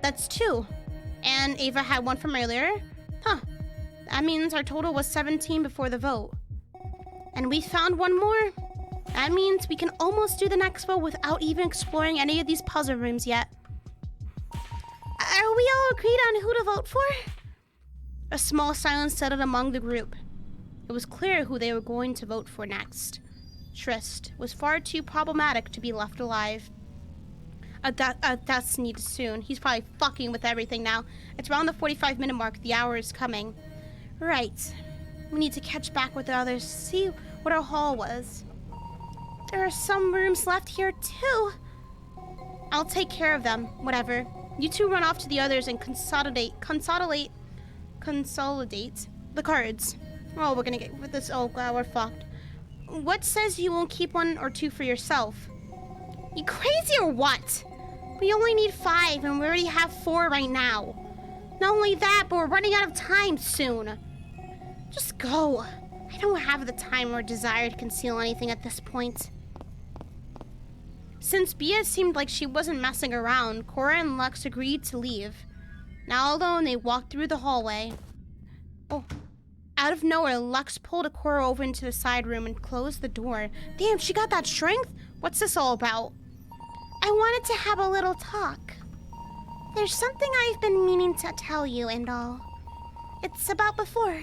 That's 2. And Ava had one from earlier. Huh. That means our total was 17 before the vote. And we found one more. That means we can almost do the next vote without even exploring any of these puzzle rooms yet. Are we all agreed on who to vote for? A small silence settled among the group. It was clear who they were going to vote for next. Trist was far too problematic to be left alive. That's needed soon. He's probably fucking with everything now. It's around the 45-minute mark. The hour is coming. Right. We need to catch back with the others. See what our haul was. There are some rooms left here, too. I'll take care of them. Whatever. You two run off to the others and consolidate the cards. Oh, we're gonna get with this. Oh, God, we're fucked. What says you won't keep 1 or 2 for yourself? You crazy or what? We only need 5 and we already have 4 right now. Not only that, but we're running out of time soon. Just go. I don't have the time or desire to conceal anything at this point. Since Bia seemed like she wasn't messing around, Cora and Lux agreed to leave. Now alone, they walked through the hallway. Oh. Out of nowhere, Lux pulled Cora over into the side room and closed the door. Damn, she got that strength? What's this all about? I wanted to have a little talk. There's something I've been meaning to tell you and all. It's about before.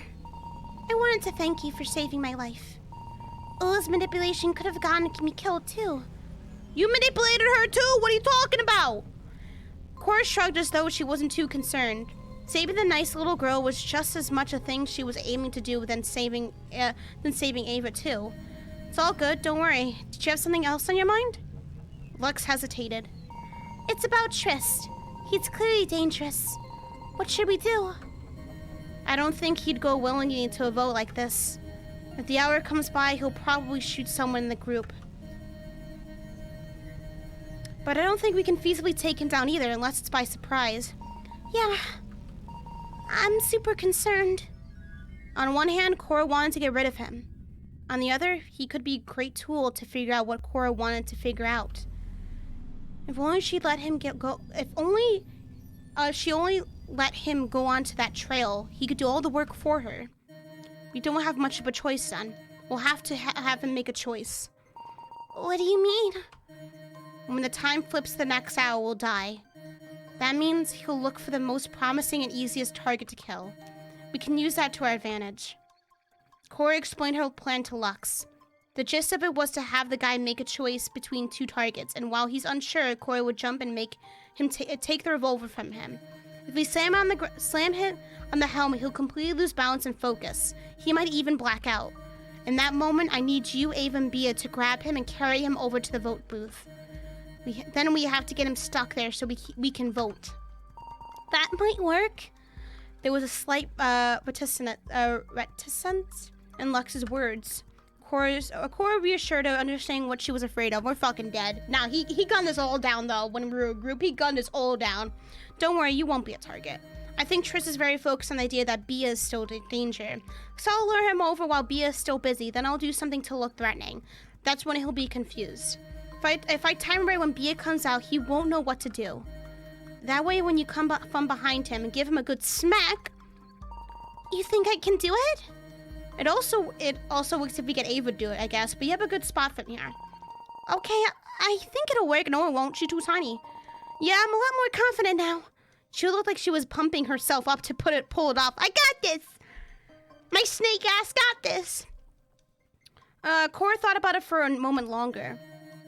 I wanted to thank you for saving my life. Ula's manipulation could have gotten me killed too. You manipulated her too? What are you talking about? Cora shrugged as though she wasn't too concerned. Saving the nice little girl was just as much a thing she was aiming to do than saving Ava too. It's all good, don't worry. Did you have something else on your mind? Lux hesitated. It's about Trist. He's clearly dangerous. What should we do? I don't think he'd go willingly into a vote like this. If the hour comes by, he'll probably shoot someone in the group. But I don't think we can feasibly take him down either unless it's by surprise. Yeah, I'm super concerned. On one hand, Cora wanted to get rid of him. On the other, he could be a great tool to figure out what Cora wanted to figure out. If only she'd let him she only let him go onto that trail, he could do all the work for her. We don't have much of a choice then. We'll have to have him make a choice. What do you mean? When the time flips, the next hour will die. That means he'll look for the most promising and easiest target to kill. We can use that to our advantage. Cora explained her plan to Lux. The gist of it was to have the guy make a choice between 2 targets, and while he's unsure, Cora would jump and make him take the revolver from him. If we slam him on the helmet, he'll completely lose balance and focus. He might even black out. In that moment, I need you, Ava, and Bia to grab him and carry him over to the vote booth. Then we have to get him stuck there so we can vote. That might work. There was a slight reticence in Lux's words. Cora reassured her, understanding what she was afraid of. We're fucking dead. Nah, he gunned us all down, though, when we were a group. He gunned us all down. Don't worry, you won't be a target. I think Triss is very focused on the idea that Bia is still in danger. So I'll lure him over while Bia is still busy, then I'll do something to look threatening. That's when he'll be confused. If I time right when Bia comes out, he won't know what to do. That way, when you come from behind him and give him a good smack... You think I can do it? It also works if we get Ava to do it, I guess, but you have a good spot from here. Okay, I think it'll work. No, it won't. She's too tiny. Yeah, I'm a lot more confident now. She looked like she was pumping herself up to pull it off. I got this! My snake ass got this! Cora thought about it for a moment longer.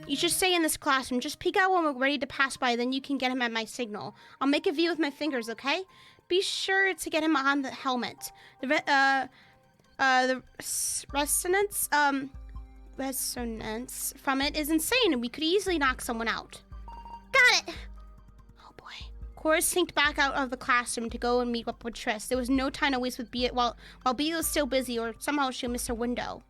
You should stay in this classroom. Just peek out when we're ready to pass by, then you can get him at my signal. I'll make a V with my fingers, okay? Be sure to get him on the helmet. The resonance from it is insane, and we could easily knock someone out. Got it! Oh boy. Cora synced back out of the classroom to go and meet up with Triss. There was no time to waste with Bia while Bia was still busy, or somehow she'll miss her window.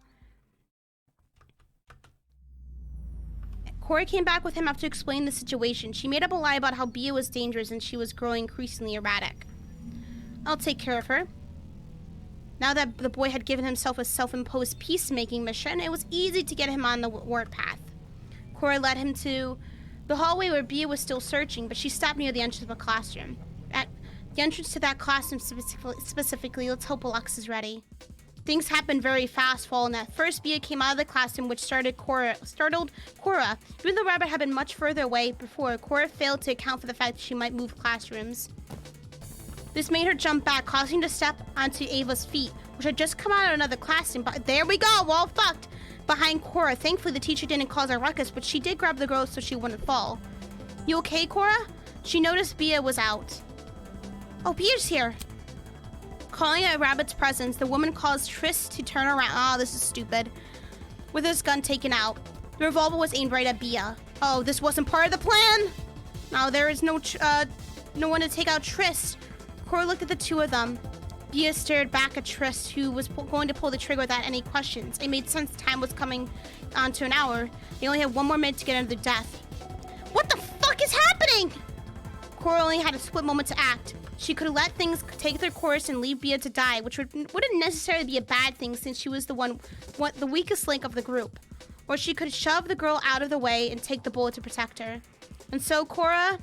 Cora came back with him after explaining the situation. She made up a lie about how Bia was dangerous and she was growing increasingly erratic. I'll take care of her. Now that the boy had given himself a self-imposed peacemaking mission, it was easy to get him on the warpath. Cora led him to the hallway where Bia was still searching, but she stopped near the entrance of a classroom. At the entrance to that classroom specifically, let's hope Lux is ready. Things happened very fast following that. First, Bia came out of the classroom, which startled Cora. Even though Rabbit had been much further away before, Cora failed to account for the fact that she might move classrooms. This made her jump back, causing her to step onto Ava's feet, which had just come out of another classroom. But there we go, we're all fucked. Behind Cora. Thankfully, the teacher didn't cause a ruckus, but she did grab the girl so she wouldn't fall. You okay, Cora? She noticed Bia was out. Oh, Bia's here. Calling out Rabbit's presence, the woman caused Triss to turn around. Oh, this is stupid. With his gun taken out. The revolver was aimed right at Bia. Oh, this wasn't part of the plan. Now there is no one to take out Triss. Cora looked at the two of them. Bia stared back at Triss, who was going to pull the trigger without any questions. It made sense time was coming on to an hour. They only had 1 more minute to get under their death. What the fuck is happening? Cora only had a split moment to act. She could have let things take their course and leave Bia to die, which wouldn't necessarily be a bad thing since she was the weakest link of the group. Or she could shove the girl out of the way and take the bullet to protect her. And so Cora...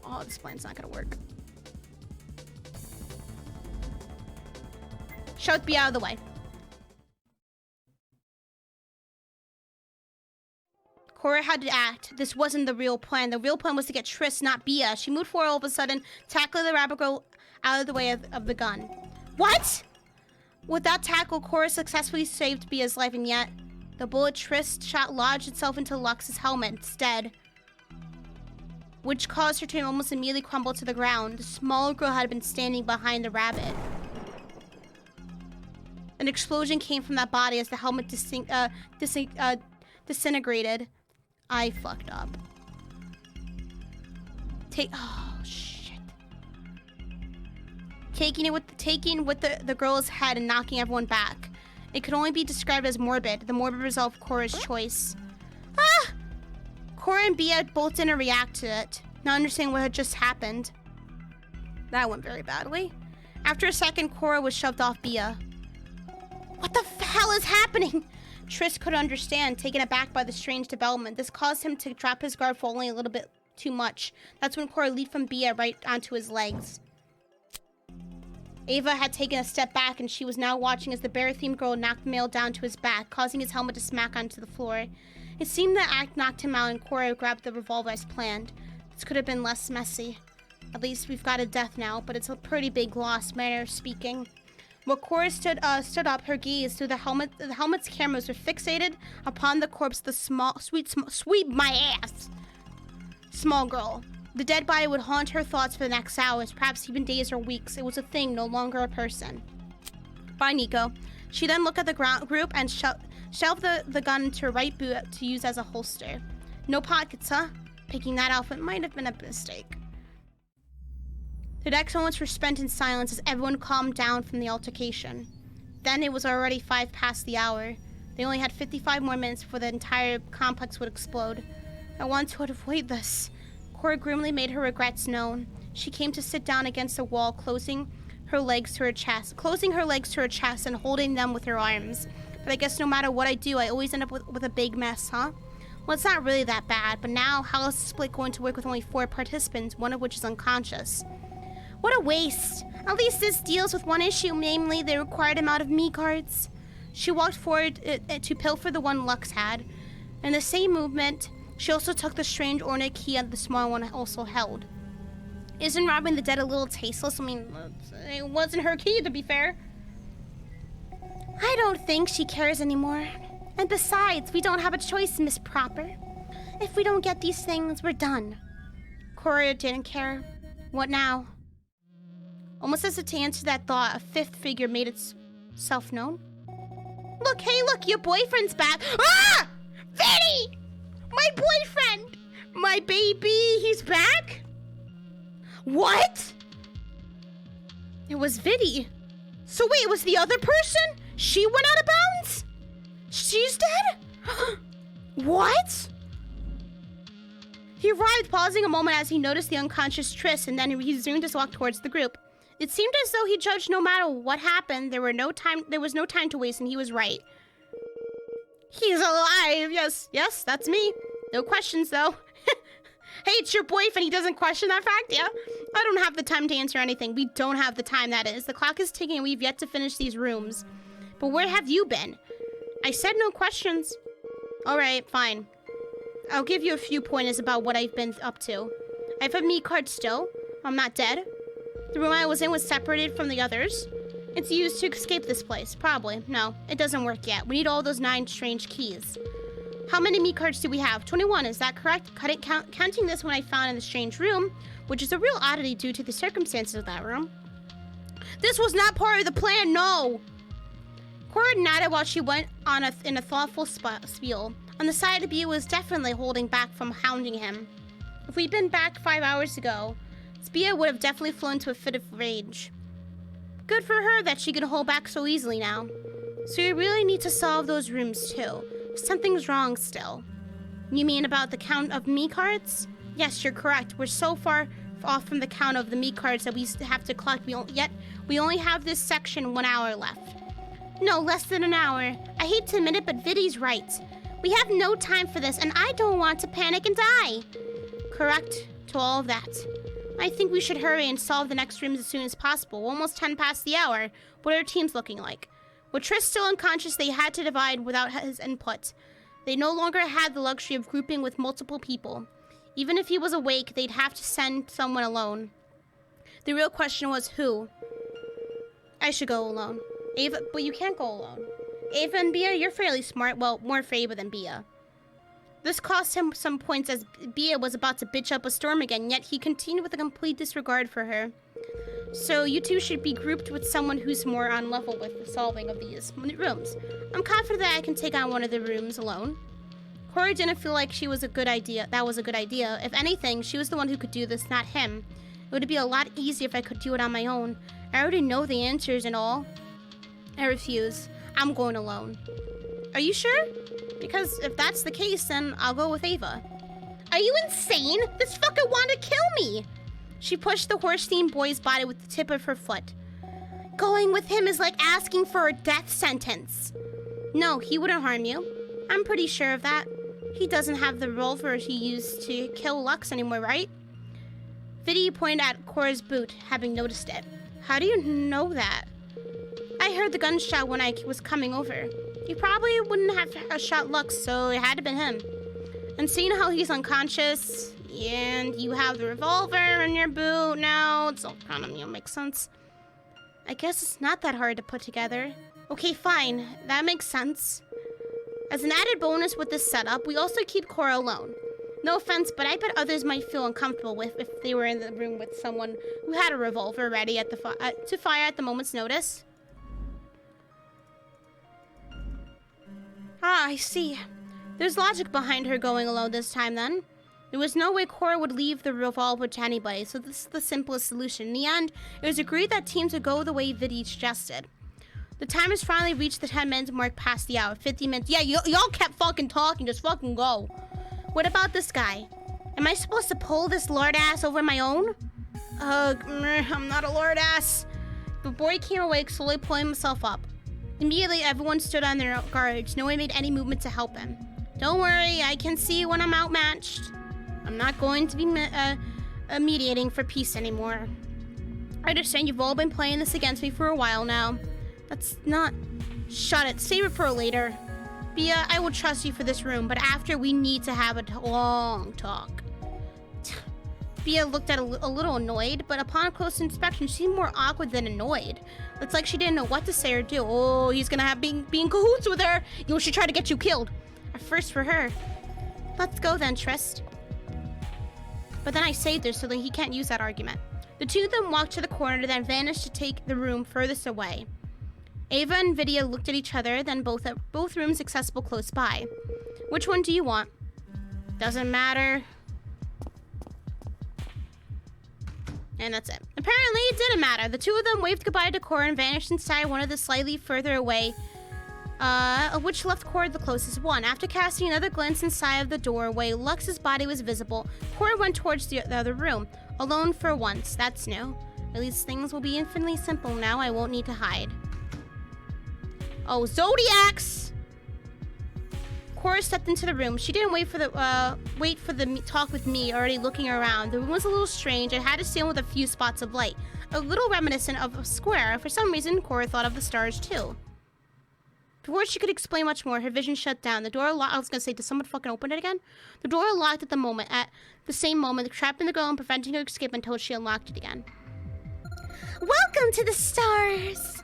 Oh, this plan's not gonna work. Shoved Bia out of the way. Cora had to act. This wasn't the real plan. The real plan was to get Triss, not Bia. She moved forward all of a sudden, tackling the rabbit girl out of the way of the gun. What? With that tackle, Cora successfully saved Bia's life, and yet the bullet Triss shot lodged itself into Lux's helmet instead, which caused her to almost immediately crumble to the ground. The smaller girl had been standing behind the rabbit. An explosion came from that body as the helmet disintegrated. I fucked up. Oh shit. Taking with the girl's head and knocking everyone back. It could only be described as morbid. The morbid result of Cora's choice. Ah! Cora and Bia both didn't react to it, not understanding what had just happened. That went very badly. After a second, Cora was shoved off Bia. What the hell is happening? Triss couldn't understand, taken aback by the strange development. This caused him to drop his guard for only a little bit too much. That's when Cora leaped from Bia right onto his legs. Ava had taken a step back, and she was now watching as the bear-themed girl knocked the male down to his back, causing his helmet to smack onto the floor. It seemed the act knocked him out, and Cora grabbed the revolver as planned. This could have been less messy. At least we've got a death now, but it's a pretty big loss, manner of speaking. While Cora stood up, her gaze through the helmet's cameras were fixated upon the corpse of the sweet my ass small girl. The dead body would haunt her thoughts for the next hours, perhaps even days or weeks. It was a thing, no longer a person. Bye, Nico. She then looked at the group and shelved the gun into her right boot to use as a holster. No pockets, huh? Picking that outfit might have been a mistake. The next moments were spent in silence as everyone calmed down from the altercation. Then it was already 5 past the hour. They only had 55 more minutes before the entire complex would explode. I wanted to avoid this. Cora grimly made her regrets known. She came to sit down against the wall, closing her legs to her chest and holding them with her arms. But I guess no matter what I do, I always end up with a big mess, huh? Well, it's not really that bad, but now how is the split going to work with only 4 participants, one of which is unconscious? What a waste. At least this deals with one issue, namely the required amount of me cards. She walked forward to pilfer the one Lux had. In the same movement, she also took the strange ornate key that the small one also held. Isn't robbing the dead a little tasteless? I mean, it wasn't her key, to be fair. I don't think she cares anymore. And besides, we don't have a choice, Miss Proper. If we don't get these things, we're done. Cora didn't care. What now? Almost as if to answer that thought, a 5th figure made itself known. Look, hey, look, your boyfriend's back. Ah! Vinny! My boyfriend! My baby, he's back? What? It was Viddy. So wait, it was the other person? She went out of bounds? She's dead? What? He arrived, pausing a moment as he noticed the unconscious Triss, and then he resumed his walk towards the group. It seemed as though he judged no matter what happened, there was no time to waste, and he was right. He's alive. Yes, that's me. No questions, though. Hey, it's your boyfriend. He doesn't question that fact, yeah? I don't have the time to answer anything. We don't have the time, that is. The clock is ticking, and we've yet to finish these rooms. But where have you been? I said no questions. All right, fine. I'll give you a few pointers about what I've been up to. I have a me card still. I'm not dead. The room I was in was separated from the others. It's used to escape this place. Probably. No, it doesn't work yet. We need all those 9 strange keys. How many me cards do we have? 21, is that correct? Counting this one I found in the strange room, which is a real oddity due to the circumstances of that room. This was not part of the plan, no! Cora nodded while she went on in a thoughtful spiel. On the side, Bia was definitely holding back from hounding him. If we'd been back 5 hours ago, Bia would have definitely flown to a fit of rage. Good for her that she could hold back so easily now. So you really need to solve those rooms too. Something's wrong still. You mean about the count of me cards? Yes, you're correct. We're so far off from the count of the me cards that we have to collect. Yet we only have this section 1 hour left. No, less than an hour. I hate to admit it, but Viddy's right. We have no time for this, and I don't want to panic and die. Correct to all of that. I think we should hurry and solve the next rooms as soon as possible. We're almost 10 past the hour. What are our teams looking like? With Triss still unconscious, they had to divide without his input. They no longer had the luxury of grouping with multiple people. Even if he was awake, they'd have to send someone alone. The real question was who? I should go alone. Ava, but you can't go alone. Ava and Bia, you're fairly smart. Well, more for Ava than Bia. This cost him some points as Bia was about to bitch up a storm again, yet he continued with a complete disregard for her. So you two should be grouped with someone who's more on level with the solving of these rooms. I'm confident that I can take on one of the rooms alone. Cora didn't feel like that was a good idea. If anything, she was the one who could do this, not him. It would be a lot easier if I could do it on my own. I already know the answers and all. I refuse. I'm going alone. Are you sure? Because if that's the case, then I'll go with Ava. Are you insane? This fucker wanted to kill me! She pushed the horse-themed boy's body with the tip of her foot. Going with him is like asking for a death sentence. No, he wouldn't harm you. I'm pretty sure of that. He doesn't have the revolver he used to kill Lux anymore, right? Viddy pointed at Cora's boot, having noticed it. How do you know that? I heard the gunshot when I was coming over. He probably wouldn't have shot Lux, so it had to be him. And seeing how he's unconscious, and you have the revolver in your boot now, it's all kind of, makes sense. I guess it's not that hard to put together. Okay, fine. That makes sense. As an added bonus with this setup, we also keep Cora alone. No offense, but I bet others might feel uncomfortable if they were in the room with someone who had a revolver ready at to fire at the moment's notice. Ah, I see. There's logic behind her going alone this time, then. There was no way Cora would leave the revolver to anybody, so this is the simplest solution. In the end, it was agreed that teams would go the way Viddy suggested. The timers finally reached the 10-minute mark past the hour. 50 minutes. Yeah, y'all kept fucking talking. Just fucking go. What about this guy? Am I supposed to pull this lord ass over my own? I'm not a lord ass. The boy came awake, slowly pulling himself up. Immediately, everyone stood on their guards. No one made any movement to help him. Don't worry, I can see when I'm outmatched. I'm not going to be mediating for peace anymore. I understand you've all been playing this against me for a while now. That's not... Shut it. Save it for later. Bia, I will trust you for this room, but after we need to have a long talk. Bia looked at a little annoyed, but upon close inspection, she seemed more awkward than annoyed. It's like she didn't know what to say or do. Oh, he's gonna have being cahoots with her. You know, she tried to get you killed. A first for her. Let's go then, Triss. But then I saved her so that he can't use that argument. The two of them walked to the corner, then vanished to take the room furthest away. Ava and Vidya looked at each other, then both rooms accessible close by. Which one do you want? Doesn't matter. And that's it. Apparently, it didn't matter. The two of them waved goodbye to Cora and vanished inside one of the slightly further away, which left Cora the closest one. After casting another glance inside of the doorway, Lux's body was visible. Cora went towards the other room, alone for once. That's new. At least things will be infinitely simple now. I won't need to hide. Oh, Zodiacs! Cora stepped into the room. She didn't wait for the talk with me, already looking around. The room was a little strange. It had to stand with a few spots of light, a little reminiscent of a square. For some reason, Cora thought of the stars too. Before she could explain much more, her vision shut down. The door locked. I was gonna say, did someone fucking open it again? The door locked at the same moment, trapping the girl and preventing her escape until she unlocked it again. Welcome to the stars.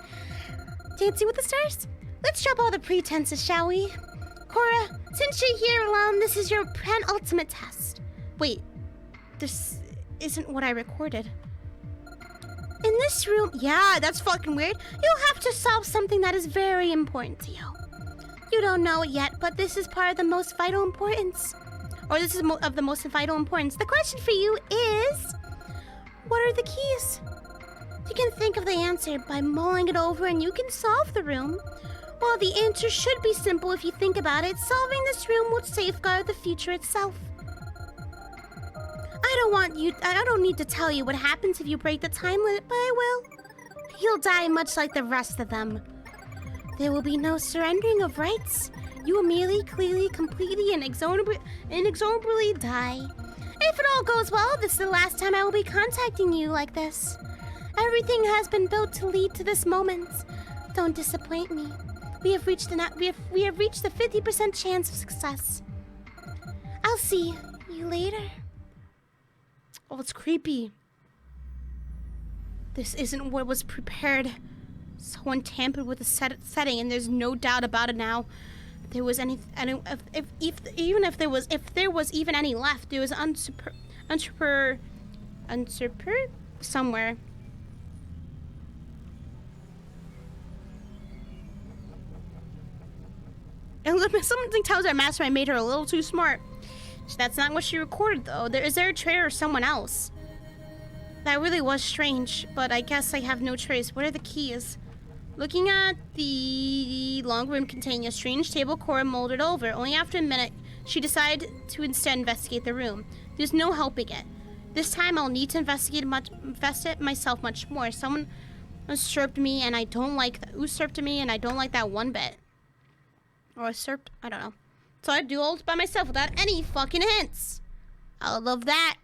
Dancing with the stars? Let's drop all the pretenses, shall we? Cora, since you're here alone, this is your penultimate test. Wait, this isn't what I recorded. In this room, yeah, that's fucking weird. You'll have to solve something that is very important to you. You don't know it yet, but this is part of the most vital importance. Or this is of the most vital importance. The question for you is, what are the keys? You can think of the answer by mulling it over and you can solve the room. Well, the answer should be simple if you think about it. Solving this room will safeguard the future itself. I don't need to tell you what happens if you break the time limit, but I will. You'll die much like the rest of them. There will be no surrendering of rights. You will merely, clearly, completely, and inexorably die. If it all goes well, this is the last time I will be contacting you like this. Everything has been built to lead to this moment. Don't disappoint me. We have reached the 50% chance of success. I'll see you later. Oh, it's creepy. This isn't what was prepared. Someone tampered with the setting, and there's no doubt about it now. If there was any, if there was even any left, there was unsupper somewhere. And something tells our mastermind made her a little too smart. That's not what she recorded, though. Is there a traitor or someone else? That really was strange, but I guess I have no choice. What are the keys? Looking at the long room containing a strange table Cora molded over. Only after a minute, she decided to instead investigate the room. There's no helping it. This time, I'll need to investigate myself much more. Someone usurped me, and I don't like that. Usurped me, and I don't like that one bit. Or usurped? I don't know. So I do all by myself without any fucking hints. I love that.